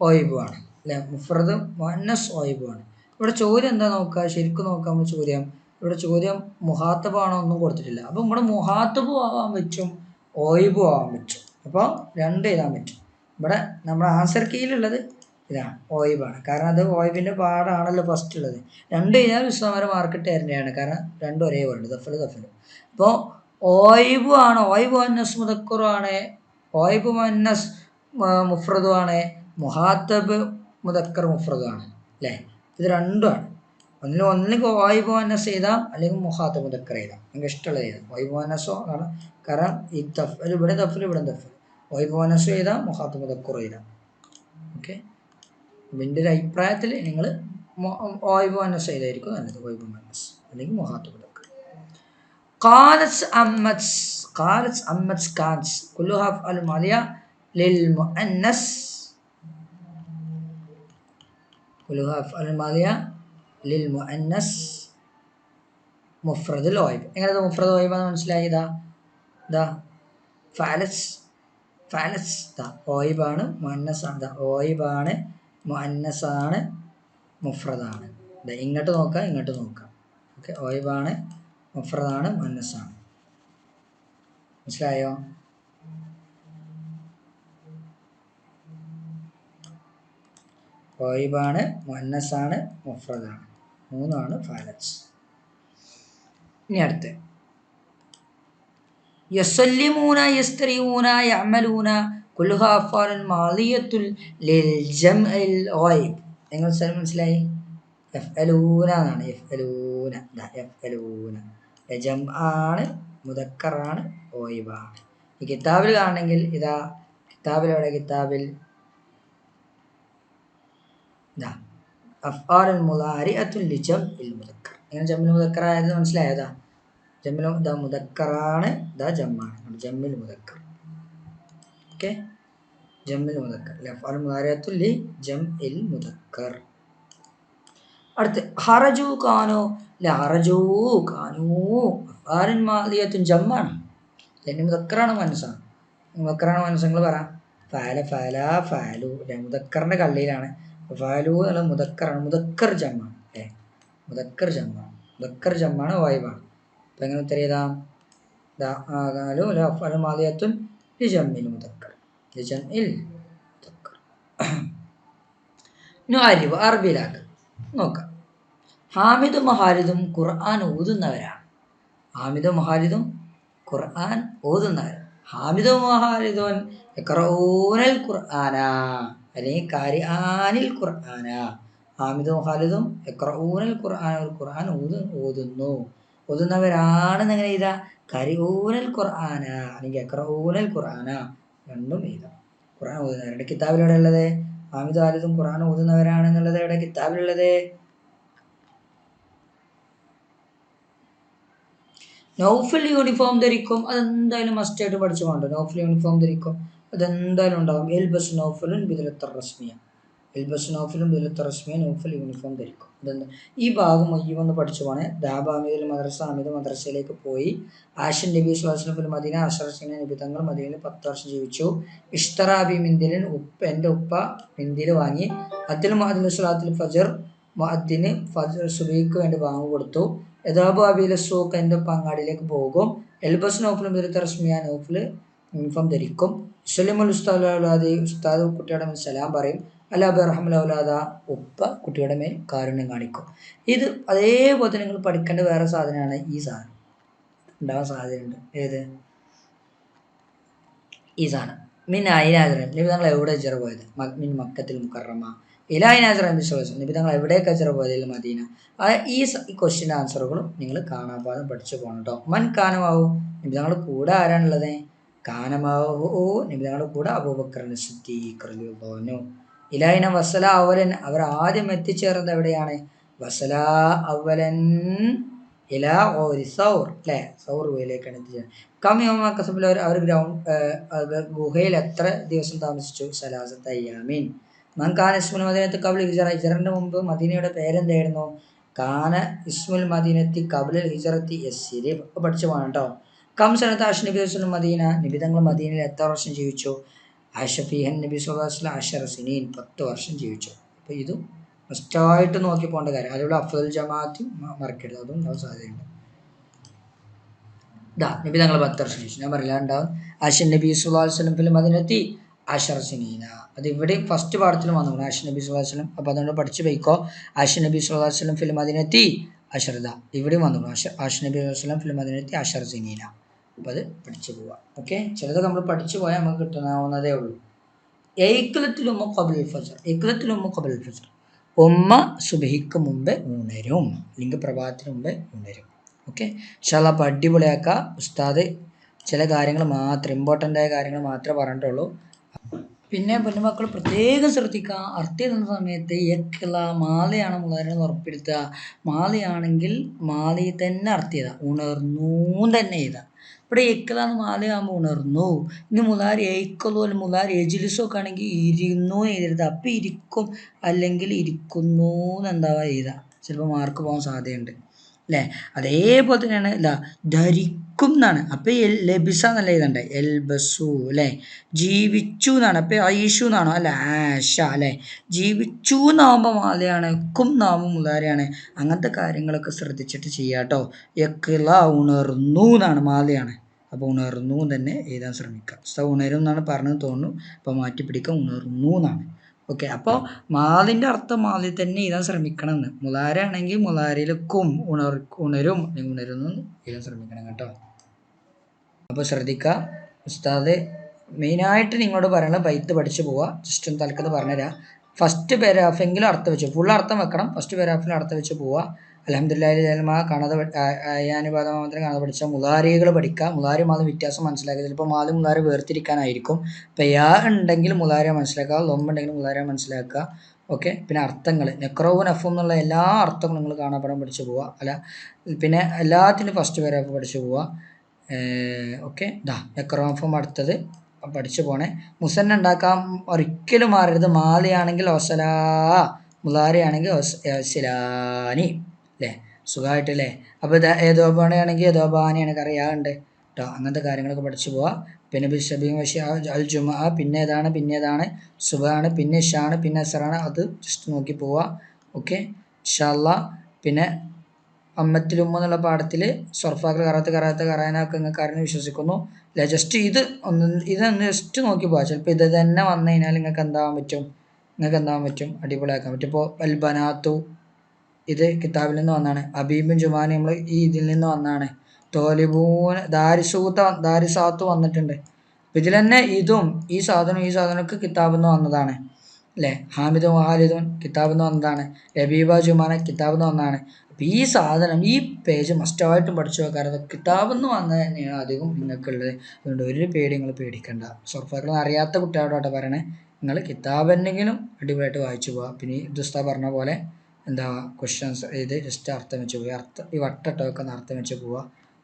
ഓയിബുമാണ് അല്ലേ? മുഫ്രദ് മുഅന്നസ് ഓയിബുമാണ്. ഇവിടെ ചോദ്യം എന്താ നോക്കുക, ശരിക്കും നോക്കാം ചോദ്യം. ഇവിടെ ചോദ്യം മുഖാത്തബാണോ ഒന്നും കൊടുത്തിട്ടില്ല. അപ്പം ഇവിടെ മുഖാത്തബും ആവാൻ പറ്റും, ഓയിബും ആവാൻ പറ്റും. അപ്പോൾ രണ്ട് എഴുതാൻ പറ്റും. ഇവിടെ നമ്മുടെ ആൻസർ കീയിലുള്ളത് ഇതാണ്, ഓയിബാണ്. കാരണം അത് ഓയിബിൻ്റെ പാടാണല്ലോ ഫസ്റ്റ് ഉള്ളത്. രണ്ട് കഴിഞ്ഞാൽ വിശ്വമാരെ മാർക്കിട്ട് തരുന്നതാണ്, കാരണം രണ്ടും ഒരേ പോലെ ദഫല് ദഫല്. അപ്പോൾ ഓയിബു ആണ്, ഓയിബ് മുഅന്നസ് മുദക്കറുമാണ്, ഓയിബ് മുഅന്നസ് മുഫ്രദുമാണ്, മുഹാത്തബ് മുദക്കർ മുഫ്രദുമാണ് അല്ലേ? ഇത് രണ്ടുമാണ്. ഒന്നിലേക്ക് ഓയിബ് മുഅന്നസ് എഴുതാം, അല്ലെങ്കിൽ മുഹാത്തബ് മുദക്കർ എഴുതാം, നിങ്ങൾക്ക് ഇഷ്ടമുള്ളത് എഴുതാം. ഓയിബ് മുഅന്നസോ ആണ്, കാരണം ഈ ദഫൽ ഇവിടെ ദഫൽ, ഇവിടെ ദഫൽ. ഓയിബ് മുഅന്നസും എഴുതാം, മുഹാത്തബ് മുദക്കറും എഴുതാം. ഓക്കെ, എൻ്റെ ഒരു അഭിപ്രായത്തിൽ നിങ്ങൾ ഓയിബ് മുഅന്നസ് എഴുതായിരിക്കും നല്ലത്, ഓയിബ് മുഅന്നസ് അല്ലെങ്കിൽ മുഹാത്തബ് മുദക്കർ. قالت أمت، قالت أمت كانت كلها أفعال ماضية للمؤنث، كلها أفعال ماضية للمؤنث مفرد الأويب. എങ്ങനെ മുഫ്രദ് ഓയിബാന്ന് മനസ്സിലായി? ഇതാ ഫഅലത്ത്, ഫഅലത്ത് ഇതാ ഓയിബാണ്, മുഅന്നസാണ്. ഇതാ ഓയിബാണ്, മുഅന്നസാണ്, മുഫ്രദാണ്. ഇതാ ഇങ്ങോട്ട് നോക്കാം, ഇങ്ങോട്ട് നോക്കാം. ഓക്കെ, ഓയിബാണ്, മുഫ്രദാണ്, മുഅന്നസാണ്. മനസ്സിലായോ? ഓയിബാണ്, മുഅന്നസാണ്, മുഫ്രദാണ്, മൂന്നാണ് ഫഅലത്ത്. ഇനി അടുത്ത് യസല്ലിമൂന, യസ്തരിഊന, യഅമലൂന കുല്ലുഹാ അഫ്ആലുൻ മാദിയത്തുൽ ലിൽ ജംഇൽ ഗായിബ്. നിങ്ങൾ മനസ്സിലായി? യഫ്അലൂന എന്നാണ്, യഫ്അലൂന, യഫ്അലൂന ജംആണ്, മുദക്കറാണ്, ഓയിബാണ്. ഈ കിതാബിൽ കാണണമെങ്കിൽ ഇതാ കിതാബിലെവിടെ? കിതാബിൽ ഇതാ അഫ്ആലുൽ മുദാരിഅത്തുൽ ലിജംഇൽ മുദക്കർ. ഇങ്ങനെ ജംഇൽ മുദക്കർ ആയത് മനസ്സിലായതാ? ജമ്മിൽ ഇതാ മുദക്കറാണ്, ഇതാ ജമ്മാണ്, ജമ്മിൽ മുദക്കർ. ഓക്കെ, ജമ്മിൽ മുദക്കർ അഫ്ആലുൽ മുദാരിഅത്തുൽ ലി ജംഇൽ മുദക്കർ. അടുത്ത് ഹറജു കാനു, ലഹറജു കാനു അഫ്ആലുൻ മാദിയത്തുൻ ജമ്മാണ്, അല്ലെങ്കിൽ മുദക്കറാണ്, മുഅന്നസാണ്. മുദക്കറാണ്, മുഅന്നസ് നിങ്ങൾ പറ. ഫഅല, ഫഅല, ഫഅലു അല്ലേ? മുദക്കറിൻ്റെ കള്ളിയിലാണ്. ഫഅലു എന്നുള്ള മുദക്കറാണ്, മുദക്കർ ജമ്മാണ് അല്ലേ? മുദക്കർ ജമ്മാണ്, മുദക്കർ ജമ്മാണ്, വായിബാണ്. അപ്പം എങ്ങനെ ഉത്തരം ചെയ്താം? അഫ്ആലുൻ മാദിയത്തുൻ ലിജംഇൽ മുദക്കർ, ലിജംഇൽ മുദക്കർ. ഇനി അറബിയിലാക്ക് നോക്കാം. ഹാമിദും മഹാരിദും ഖുർആൻ ഓതുന്നവരാണ്. ഹാമിദും മഹാരിദും ഖുർആൻ ഓതുന്നവരാണ്. ഹാമിദും മഹാരിദുൻ യഖറഊനൽ ഖുർആന, അല്ലെങ്കിൽ ഖാരിആനിൽ ഖുർആന. ഹാമിദും മഹാരിദും യഖറഊനൽ ഖുർആന, ഖുർആൻ ഓതുന്നു. ഓതുന്നവരാണെന്ന് എങ്ങനെ എഴുതാ? ഖരിഊനൽ ഖുർആന അല്ലെങ്കിൽ യഖ്റഊനൽ ഖുർആന രണ്ടും എഴുതാം. ഖുർആൻ ഓതുന്നവരുടെ കിതാബിൽ എവിടെ ഉള്ളത്? ഹാമിദും ഹാരിസും ഖുർആൻ ഓതുന്നവരാണെന്നുള്ളത് എവിടെ കിതാബിലുള്ളത്? നൗഫൽ യൂണിഫോം ധരിക്കും, അതെന്തായാലും മസ്റ്റായിട്ട് പഠിച്ചു പോകണ്ട. നൗഫൽ യൂണിഫോം ധരിക്കും, അതെന്തായാലും ഉണ്ടാവും. എൽബസ് നൗഫലും ബിദലത്ത റസ്മിയ, എൽബസ് നൗഫലും ബിദലത്ത റസ്മിയ, നൗഫൽ യൂണിഫോം ധരിക്കും. ഇതെന്താ ഈ ഭാഗം മുഴുവൻ പഠിച്ചു പോണേ. ദാബ അമീദുൽ മദ്രസ, അമീദ് മദ്രസയിലേക്ക് പോയി. ആഷൻ നബി സ്വല്ലല്ലാഹു മദീന അഷറസിന നബി തങ്ങൾ മദീനയിൽ 10 വർഷം ജീവിച്ചു. ഇഷ്തറാബി മിന്ദിലിൻ, എൻ്റെ ഉപ്പ മിന്ദിൽ വാങ്ങി. അദ്ദിൽ മുഅദ്ദിൻ സ്വലാത്തുൽ ഫജർ, മുഅദ്ദിന് ഫജർ സുബഹിക്ക് വേണ്ടി ബാങ്ക് കൊടുത്തു. യദാബു അബീല സൂഖ്, എൻ്റെ പങ്ങാടിയിലേക്ക് പോകും. എൽബസ് നൗഫൽ ബിദലത്ത റസ്മിയ, നൗഫൽ യൂണിഫോം ധരിക്കും. സലിമുൽ ഉസ്താദ്, ഉസ്താദ് കുട്ടിയുടെ മേൽ സലാം പറയും. അല്ലാബ് റഹ്മൽ ഔലാദ, ഉപ്പ കുട്ടിയുടെ മേൽ കാരുണ്യം കാണിക്കും. ഇത് അതേപോലെ തന്നെ നിങ്ങൾ പഠിക്കേണ്ട വേറെ സാധനമാണ് ഈ സാധനം. ഉണ്ടാവാൻ സാധ്യതയുണ്ട്. ഏത്? ഈ സാധനം. മിൻ അയിനാജറം, നബി തങ്ങൾ എവിടെ ഹിജ്റ പോയത്? മിൻ മക്കത്തിൽ മുക്കറമ ഇലായിനാജറം നബി തങ്ങൾ എവിടേക്ക് ഹിജ്റ പോയത്? മദീന. ഈ ക്വസ്റ്റ്യൻ ആൻസറുകളും നിങ്ങൾ കാണാപാഠം പഠിച്ചു പോകണം കേട്ടോ. മൻ കാനമാവും, നബി തങ്ങളുടെ കൂടെ ആരാണുള്ളത്? കാനമാവു, നബി തങ്ങളുടെ കൂടെ അബൂബക്കർ സിദ്ദീഖ് റളിയല്ലാഹു അൻഹു. ഇലായിന വസല അവലൻ, അവർ ആദ്യം എത്തിച്ചേർന്നത് എവിടെയാണ്? വസല അവലൻ ഇലാ ഓരി സൗർ, അല്ലേ? സൗർ ഗുഹയിലേക്കാണ് എത്തിച്ചേർന്നത്. കമ്മിയോമ കസബിൽ അവർ ഗുഹയിൽ എത്ര ദിവസം താമസിച്ചു? സലാസത്ത് അയ്യാമീൻ. മൻ കാന ഇസ്മുൽ മദീനത്തി ഖബ്ല ഹിജ്റ, ഹിജ്റന്റെ മുമ്പ് മദീനയുടെ പേരെന്തായിരുന്നു? കാന ഇസ്മുൽ മദീനത്തി ഖബ്ല ഹിജ്റത്തി യസ്രിബ്. പഠിച്ചു പോകണം കേട്ടോ. കം സനത്ത് ആയിഷ നബി വസല്ലം മദീന, നബി തങ്ങൾ മദീനയിൽ എത്ര വർഷം ജീവിച്ചു? ആയിഷ ഫീഹൻ നബി സ്വല്ലല്ലാഹു അലൈഹി വസല്ലം 10 സിനീൻ, 10 വർഷം ജീവിച്ചു. അപ്പോൾ ഇതും മസ്റ്റായിട്ട് നോക്കി പോകേണ്ട കാര്യം. അതുപോലെ അഫ്ദൽ ജമാഅത്ത് മറക്കരുത്, അതും ഉണ്ടാവാൻ സാധ്യതയുണ്ട്. നബി തങ്ങൾ 10 വർഷം ജീവിച്ചു. ഞാൻ പറയില്ല ഉണ്ടാവും. ആയിഷ നബി സ്വല്ലല്ലാഹു അലൈഹി വസല്ലം ഫിൽ മദീനത്തി 10 സിനീന, അത് ഇവിടെ ഫസ്റ്റ് പാഠത്തിൽ വന്നു ആയിഷ നബി സ്വല്ലല്ലാഹു അലൈഹി വസല്ലം. അപ്പോൾ അതുകൊണ്ട് പഠിച്ചു പോയിക്കോ. ആയിഷ നബി സ്വല്ലല്ലാഹു അലൈഹി വസല്ലം ഫിൽ മദീനത്തി 10, ഇവിടെയും വന്നു ആയിഷ നബി സ്വല്ലല്ലാഹു അലൈഹി വസല്ലം ഫിൽ മദീനത്തി 10 സിനീന. അപ്പോൾ അത് പഠിച്ചു പോവാം. ഓക്കെ, ചിലത് നമ്മൾ പഠിച്ചു പോയാൽ നമുക്ക് കിട്ടാവുന്നതേ ഉള്ളൂ. ഏക്കലത്തിൽ ഉമ്മ ഖബൽ ഫജർ, ഏക്കലത്തിൽ ഉമ്മ ഖബൽ ഫജർ, ഉമ്മ സുബഹിക്ക് മുമ്പ് ഉണരും, അല്ലെങ്കിൽ പ്രഭാതത്തിന് മുമ്പ് ഉണരും. ഓക്കെ, ഇൻഷാല്ലാ അപ്പോൾ അടിപൊളിയാക്കുക. ഉസ്താദ് ചില കാര്യങ്ങൾ മാത്രം, ഇമ്പോർട്ടൻ്റ് ആയ കാര്യങ്ങൾ മാത്രമേ പറഞ്ഞിട്ടുള്ളൂ. പിന്നെ പൊന്നുമക്കൾ പ്രത്യേകം ശ്രദ്ധിക്കുക, അർത്ഥം എഴുതുന്ന സമയത്ത് യക്ല മാലയാണ് മുളാരെന്ന് ഉറപ്പെടുത്തുക. മാലയാണെങ്കിൽ മാലയിൽ തന്നെ അർത്ഥം ചെയ്താൽ, ഉണർന്നു തന്നെ എഴുതാം. ഇവിടെ യക്ല എന്ന് മാലയാകുമ്പോൾ ഉണർന്നു. ഇനി മുലാരി ഏക്കലോ അല്ലെങ്കിൽ മുലാരി എജിലിസോ ഒക്കെ ആണെങ്കിൽ ഇരുന്നു എഴുതരുത്. അപ്പം ഇരിക്കും അല്ലെങ്കിൽ ഇരിക്കുന്നു എന്നെന്താവുക എഴുതാം. ചിലപ്പോൾ മാർക്ക് പോകാൻ സാധ്യതയുണ്ട്, അല്ലേ? അതേപോലെ തന്നെയാണ് ധരിക്കും എന്നാണ്. അപ്പം ലബിസ എന്നല്ല എഴുതണ്ടേ, എൽബസു, അല്ലേ? ജീവിച്ചു എന്നാണ്, അപ്പം ഐഷു എന്നാണോ? അല്ല, ആഷ, അല്ലേ? ജീവിച്ചു എന്നാകുമ്പോൾ മാലയാണ്, ക്കും എന്നാകുമ്പോൾ മുലാരയാണ്. അങ്ങനത്തെ കാര്യങ്ങളൊക്കെ ശ്രദ്ധിച്ചിട്ട് ചെയ്യാം കേട്ടോ. യക്ല ഉണർന്നു എന്നാണ്, മാലയാണ്. അപ്പോൾ ഉണർന്നു തന്നെ എഴുതാൻ ശ്രമിക്കുക. ഉണരും എന്നാണ് പറഞ്ഞത് തോന്നുന്നു, അപ്പോൾ മാറ്റി പിടിക്കുക, ഉണർന്നു എന്നാണ്. ഓക്കെ, അപ്പോൾ മാലിൻ്റെ അർത്ഥം മാലിൽ തന്നെ എഴുതാൻ ശ്രമിക്കണം എന്ന്. മുലാരാണെങ്കിൽ മുലാരയിൽ ക്കും, ഉണരും അല്ലെങ്കിൽ ഉണരുന്നു എഴുതാൻ ശ്രമിക്കണം കേട്ടോ. അപ്പോൾ ശ്രദ്ധിക്കുക. ഉസ്താദ് മെയിനായിട്ട് നിങ്ങളോട് പറയുന്നത് ബൈത്ത് പഠിച്ചു പോവുക. ജസ്റ്റ് ഒന്ന് തലക്കത് പറഞ്ഞുതരാം. ഫസ്റ്റ് പാരാഗ്രാഫെങ്കിലും അർത്ഥം വെച്ച്, ഫുൾ അർത്ഥം വെക്കണം. ഫസ്റ്റ് പാരാഗ്രാഫിൽ അർത്ഥം വെച്ച് പോവുക. അൽഹംദുലില്ലാഹി ജൽമ കാണാതെ അയ്യാനുപാത മാത്രം കാണാതെ പഠിച്ചാൽ മുലാരികൾ പഠിക്കുക. മുലാരി മാലും വ്യത്യാസം മനസ്സിലാക്കുക. ചിലപ്പോൾ മാലും മുലാരി വേർതിരിക്കാനായിരിക്കും. ഇപ്പോൾ യാ ഉണ്ടെങ്കിൽ മുലാരിയെ മനസ്സിലാക്കുക, ലൊമ്പുണ്ടെങ്കിൽ മുലാരിയെ മനസ്സിലാക്കുക. ഓക്കെ, പിന്നെ അർത്ഥങ്ങൾ നെക്രോവും നഫും എന്നുള്ള എല്ലാ അർത്ഥങ്ങളും നിങ്ങൾ കാണാപ്പാഠം പഠിച്ചു പോവുക. അല്ല, പിന്നെ എല്ലാത്തിനും ഫസ്റ്റ് പാരാഗ്രാഫ് പഠിച്ചു പോവുക. ഓക്കെ, നെക്രോഫും അടുത്തത് പഠിച്ചു പോണേ. മുസന്ന ഉണ്ടാക്കാൻ ഒരിക്കലും മാറരുത്. മാലയാണെങ്കിൽ ഒസലാ, മുലാരിയാണെങ്കിൽ ഒസിലാനി, അല്ലേ? സുഖമായിട്ടല്ലേ? അപ്പോൾ ഏതോബാണയാണെങ്കിൽ ഏതോബാനിയാണെങ്കിൽ അറിയാറുണ്ട് കേട്ടോ. അങ്ങനത്തെ കാര്യങ്ങളൊക്കെ പഠിച്ചു പോവാം. പിന്നെ ബിഷബി അൽ ജുമ, പിന്നെ ഏതാണ് സുബാണ്, പിന്നെ ഇഷാണ്, പിന്നെ അസറാണ്. അത് ജസ്റ്റ് നോക്കി പോവുക. ഓക്കെ, ഇൻഷാ അല്ലാഹ്. പിന്നെ അമ്മത്തിലുമ്മ എന്നുള്ള പാഠത്തിൽ സൊർഫാക്കൾ കറാത്ത കറാനൊക്കെ നിങ്ങൾക്ക് അറിഞ്ഞ് വിശ്വസിക്കുന്നു, അല്ല? ജസ്റ്റ് ഇതൊന്ന് ജസ്റ്റ് നോക്കി പോവാം. ചിലപ്പോൾ ഇത് തന്നെ വന്നു കഴിഞ്ഞാൽ നിങ്ങൾക്ക് എന്താവാൻ പറ്റും, അടിപൊളിയാക്കാൻ പറ്റും. ഇപ്പോൾ അൽബനാത്തു, ഇത് കിതാബിൽ നിന്ന് വന്നാണ്. അബീബും ജുമാനും നമ്മൾ ഈ ഇതിൽ നിന്ന് വന്നാണ്. തോലിബൂൻ ദാരിസാത്ത് വന്നിട്ടുണ്ട്. അപ്പം ഇതിൽ തന്നെ ഇതും ഈ സാധനമൊക്കെ കിതാബിൽ നിന്ന് വന്നതാണ്, അല്ലേ? ഹാമിദും ഹാലിദും കിതാബിൽ നിന്ന് വന്നതാണ്. ലബീബ ജുമാന കിതാബിൽ നിന്ന് വന്നതാണ്. അപ്പോൾ ഈ സാധനം ഈ പേജ് മസ്റ്റായിട്ടും പഠിച്ചു വെക്കാറ് കിതാബെന്ന് വാങ്ങുന്നത് തന്നെയാണ് അധികം നിങ്ങൾക്കുള്ളത്. അതുകൊണ്ട് ഒരു പേടി നിങ്ങൾ പേടിക്കണ്ട. സർഫാക്കൾ അറിയാത്ത കുട്ടികളോട്ടെ പറയണേ, നിങ്ങൾ കിതാബ് എന്തെങ്കിലും അടിപൊളിയായിട്ട് വായിച്ചു പോവുക. പിന്നെ ഈ ദുസ്ത പറഞ്ഞ പോലെ എന്താ ക്വസ്റ്റ്യൻസ് ഇത് ജസ്റ്റ് അർത്ഥം വെച്ച് പോവുക, ഈ വട്ടട്ടൊക്കെ അർത്ഥം വെച്ച് പോവുക.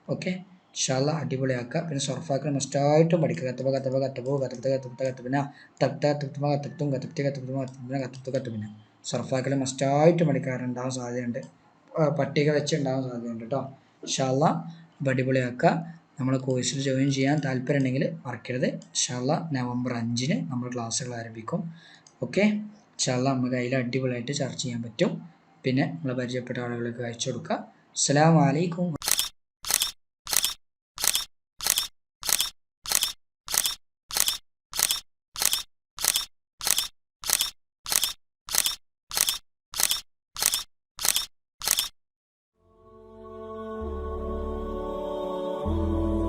ഓക്കെ, ഇൻഷാല്ല അടിപൊളിയാക്കുക. പിന്നെ സർഫാക്കൾ മസ്റ്റായിട്ടും പഠിക്കുക. കത്തബ കത്തബ കത്തബോ കത്തബത്ത കത്തബത്ത കത്തബിന തത്ത കത്തബ കത്തത്തും കത്തപ്തി കത്തബത്തും കത്തബിന കത്തത്തു കത്തബിന. സർഫാക്കൾ മസ്റ്റായിട്ടും പഠിക്കാറുണ്ടാവാൻ സാധ്യതയുണ്ട്, പട്ടിക വെച്ച് ഉണ്ടാവാൻ സാധ്യതയുണ്ട് കേട്ടോ. ഇൻഷാല്ല അടിപൊളിയാക്കുക. നമ്മൾ കോഴ്സിൽ ജോയിൻ ചെയ്യാൻ താല്പര്യം ഉണ്ടെങ്കിൽ മറക്കരുത്. ഇൻഷാല്ല നവംബർ 5-ന് നമ്മൾ ക്ലാസ്സുകൾ ആരംഭിക്കും. ഓക്കെ, ഇൻഷാല്ല നമുക്ക് അതിൽ അടിപൊളിയായിട്ട് ചർച്ച ചെയ്യാൻ പറ്റും. പിന്നെ നമ്മൾ പരിചയപ്പെട്ട ആളുകൾക്ക് അയച്ചു കൊടുക്കുക. അസ്സലാമു അലൈക്കും. you